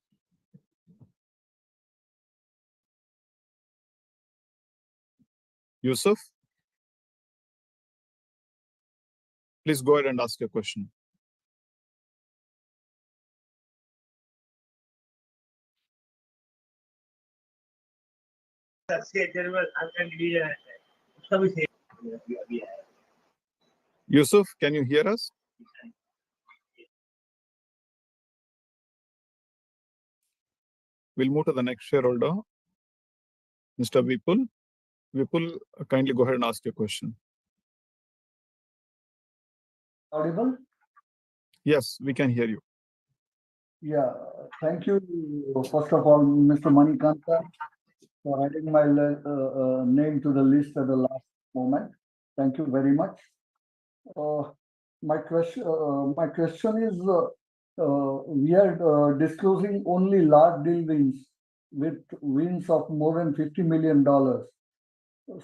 Yusuf, please go ahead and ask your question. Yusuf, can you hear us? We'll move to the next shareholder, Mr. Vipul. Vipul, kindly go ahead and ask your question. Audible? Yes, we can hear you. Yeah, thank you. First of all, Mr. Moneycontrol, for adding my name to the list at the last moment. Thank you very much. My question is, we are disclosing only large deal wins with wins of more than $50 million.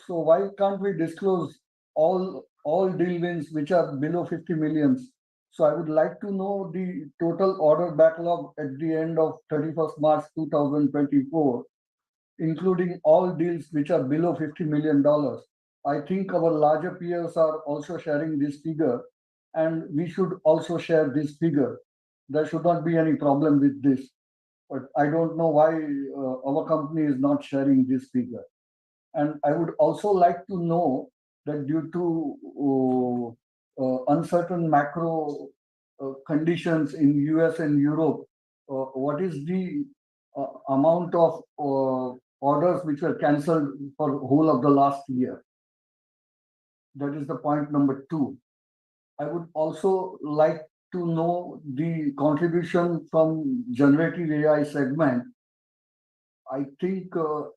So why can't we disclose all deal wins which are below 50 millions? So I would like to know the total order backlog at the end of 31st March 2024, including all deals which are below $50 million. I think our larger peers are also sharing this figure, and we should also share this figure. There should not be any problem with this. But I don't know why our company is not sharing this figure. And I would also like to know that due to uncertain macro conditions in US and Europe, what is the amount of orders which were cancelled for the whole of the last year? That is the point number 2. I would also like to know the contribution from generative AI segment. I think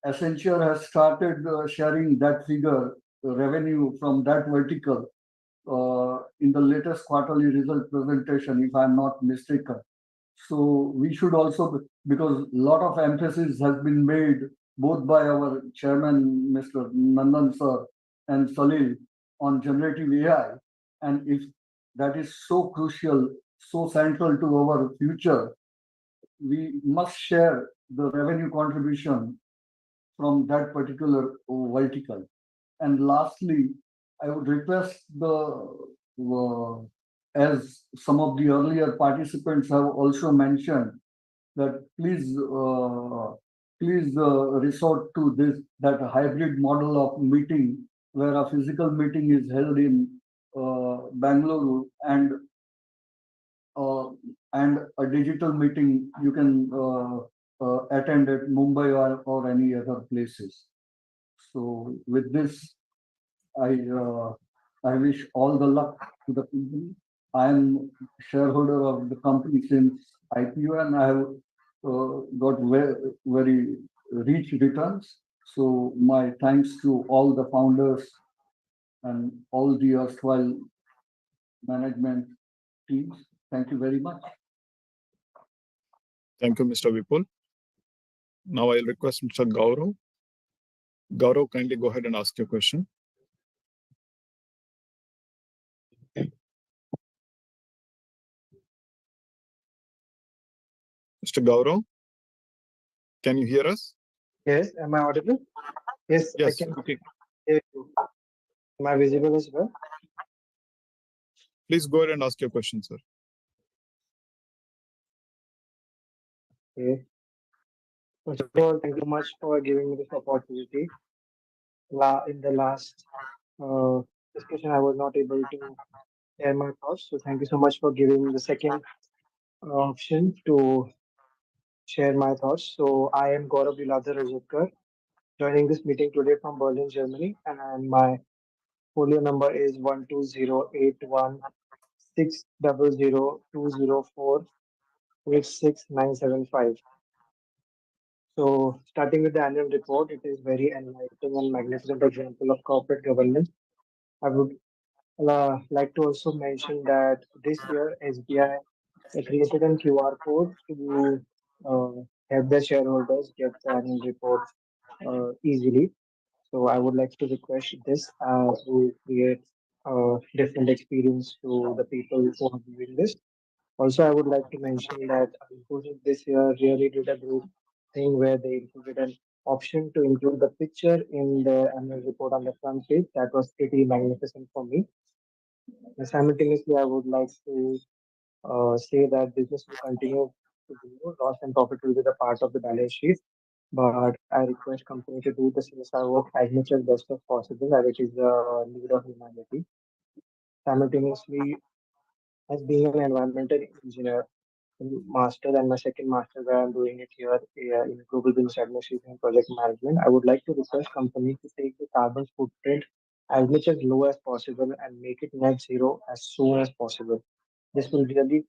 Accenture has started sharing that figure, revenue from that vertical, in the latest quarterly result presentation, if I'm not mistaken. So we should also, because a lot of emphasis has been made both by our chairman, Mr. Nandan sir, and Salil on generative AI. And if that is so crucial, so central to our future, we must share the revenue contribution from that particular vertical. And lastly, I would request as some of the earlier participants have also mentioned, that please resort to that hybrid model of meeting, where a physical meeting is held in Bangalore and a digital meeting you can attend at Mumbai or any other places. So with this, I I wish all the luck to the company. I am shareholder of the company since IPO, and I have got very rich returns. So my thanks to all the founders and all the erstwhile management teams. Thank you very much. Thank you, Mr. Vipul. Now I'll request Mr. Gaurav. Gaurav, kindly go ahead and ask your question. Mr. Gaurav, can you hear us? Yes, am I audible? Yes, Yes, I can okay. hear you. Am I visible as well? Please go ahead and ask your question, sir. Okay. First of all, thank you much for giving me this opportunity. In the last discussion, I was not able to share my thoughts. So thank you so much for giving me the second option to share my thoughts. So I am Gaurav Liladhar, joining this meeting today from Berlin, Germany, and my folio number is 12081600204866975. So, starting with the annual report, it is very enlightening and magnificent example of corporate governance. I would like to also mention that this year SBI created a QR code to help the shareholders get the annual report easily. So I would like to request this to create a different experience to the people who are viewing this. Also, I would like to mention that Infosys this year really did a great thing where they included an option to include the picture in the annual report on the front page. That was pretty magnificent for me. And simultaneously, I would like to say that business will continue to grow. Loss and profit will be the part of the balance sheet. But I request company to do the CSR work as much as best as possible, as it is the need of humanity. Simultaneously, as being an environmental engineer, master and my second master where I'm doing it here in global business administration and project management, I would like to request company to take the carbon footprint as much as low as possible and make it net zero as soon as possible. This will really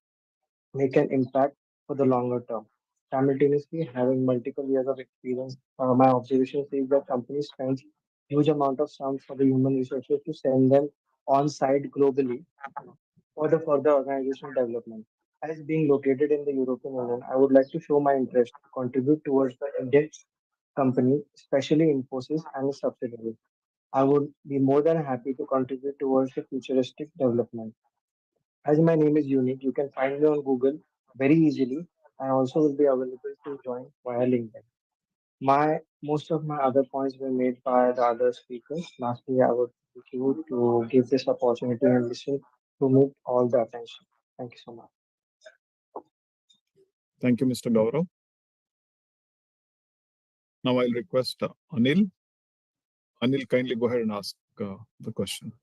make an impact for the longer term. Simultaneously, having multiple years of experience, my observation says that companies spend huge amount of sums for the human resources to send them on site globally for the further organizational development. As being located in the European Union, I would like to show my interest to contribute towards the Indian company, especially Infosys and its subsidiaries. I would be more than happy to contribute towards the futuristic development. As my name is unique, you can find me on Google very easily and also will be available to join via LinkedIn. Most of my other points were made by the other speakers. Lastly, I would like you to give this opportunity and listen to me all the attention. Thank you so much. Thank you, Mr. Gaurav. Now I'll request Anil. Anil, kindly go ahead and ask the question.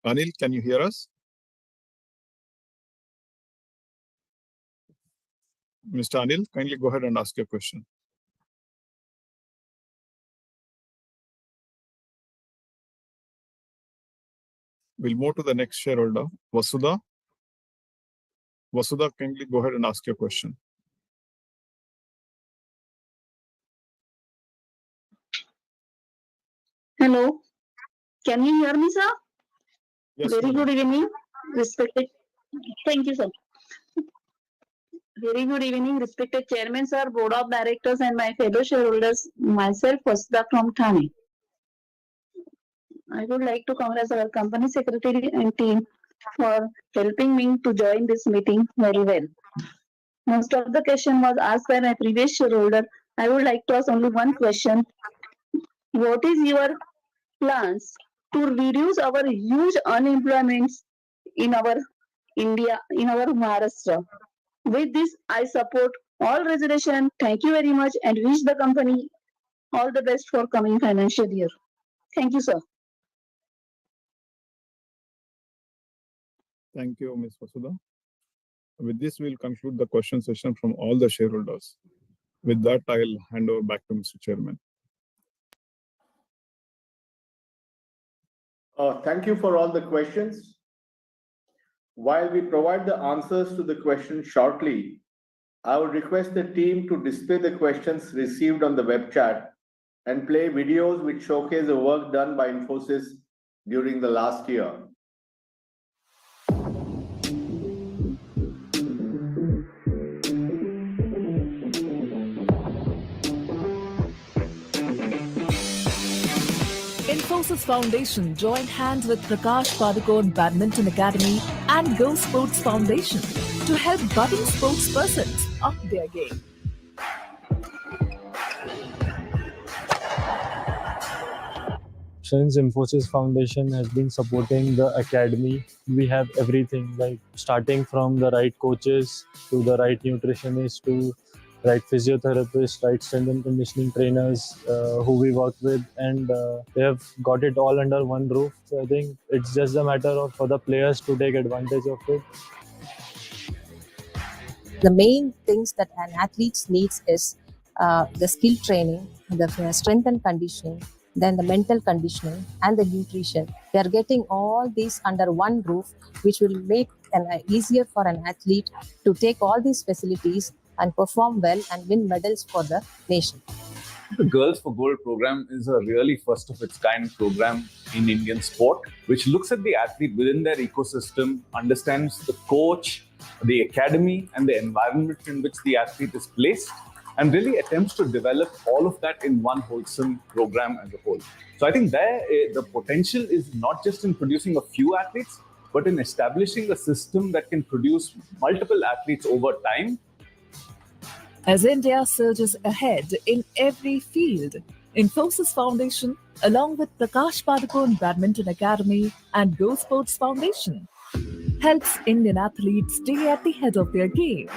Anil, can you hear us? Mr. Anil, kindly go ahead and ask your question. We'll move to the next shareholder, Vasudha. Vasudha, kindly go ahead and ask your question. Hello, can you hear me, sir? Yes, Very madam. good evening, respected. Thank you, sir. Very good evening, respected chairman, sir, board of directors, and my fellow shareholders. Myself, Vasudha from Thane. I would like to congratulate our company secretary and team for helping me to join this meeting very well. Most of the question was asked by my previous shareholder. I would like to ask only one question. What is your plans to reduce our huge unemployment in our India, in our Maharashtra? With this, I support all resolution. Thank you very much and wish the company all the best for coming financial year. Thank you, sir. Thank you, Ms. Vasudha. With this, we'll conclude the question session from all the shareholders. With that, I'll hand over back to Mr. Chairman. Thank you for all the questions. While we provide the answers to the questions shortly, I would request the team to display the questions received on the web chat and play videos which showcase the work done by Infosys during the last year. Infosys Foundation joined hands with Prakash Padukone Badminton Academy and Go Sports Foundation to help budding sportspersons up their game. Since Infosys Foundation has been supporting the academy, we have everything like starting from the right coaches to the right nutritionist to right physiotherapists, right strength and conditioning trainers who we work with, and they have got it all under one roof. So I think it's just a matter of for the players to take advantage of it. The main things that an athlete needs is the skill training, the strength and conditioning, then the mental conditioning and the nutrition. They are getting all these under one roof, which will make it easier for an athlete to take all these facilities and perform well and win medals for the nation. The Girls for Gold program is a really first of its kind program in Indian sport, which looks at the athlete within their ecosystem, understands the coach, the academy, and the environment in which the athlete is placed, and really attempts to develop all of that in one wholesome program as a whole. So I think there the potential is not just in producing a few athletes, but in establishing a system that can produce multiple athletes over time. As India surges ahead in every field, Infosys Foundation, along with Prakash Padukone Badminton Academy and Go Sports Foundation, helps Indian athletes stay at the head of their game.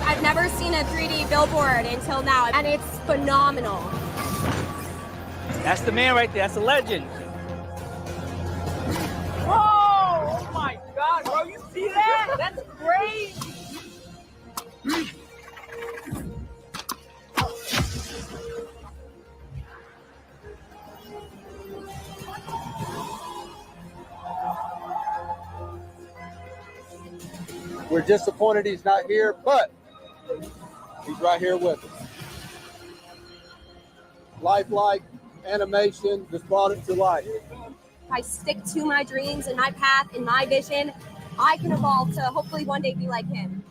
I've never seen a 3D billboard until now, and it's phenomenal. That's the man right there. That's a legend. Whoa! Oh my God, bro! You see that? That's crazy. We're disappointed he's not here, but he's right here with us. Lifelike animation just brought it to life. If I stick to my dreams and my path and my vision, I can evolve to hopefully one day be like him.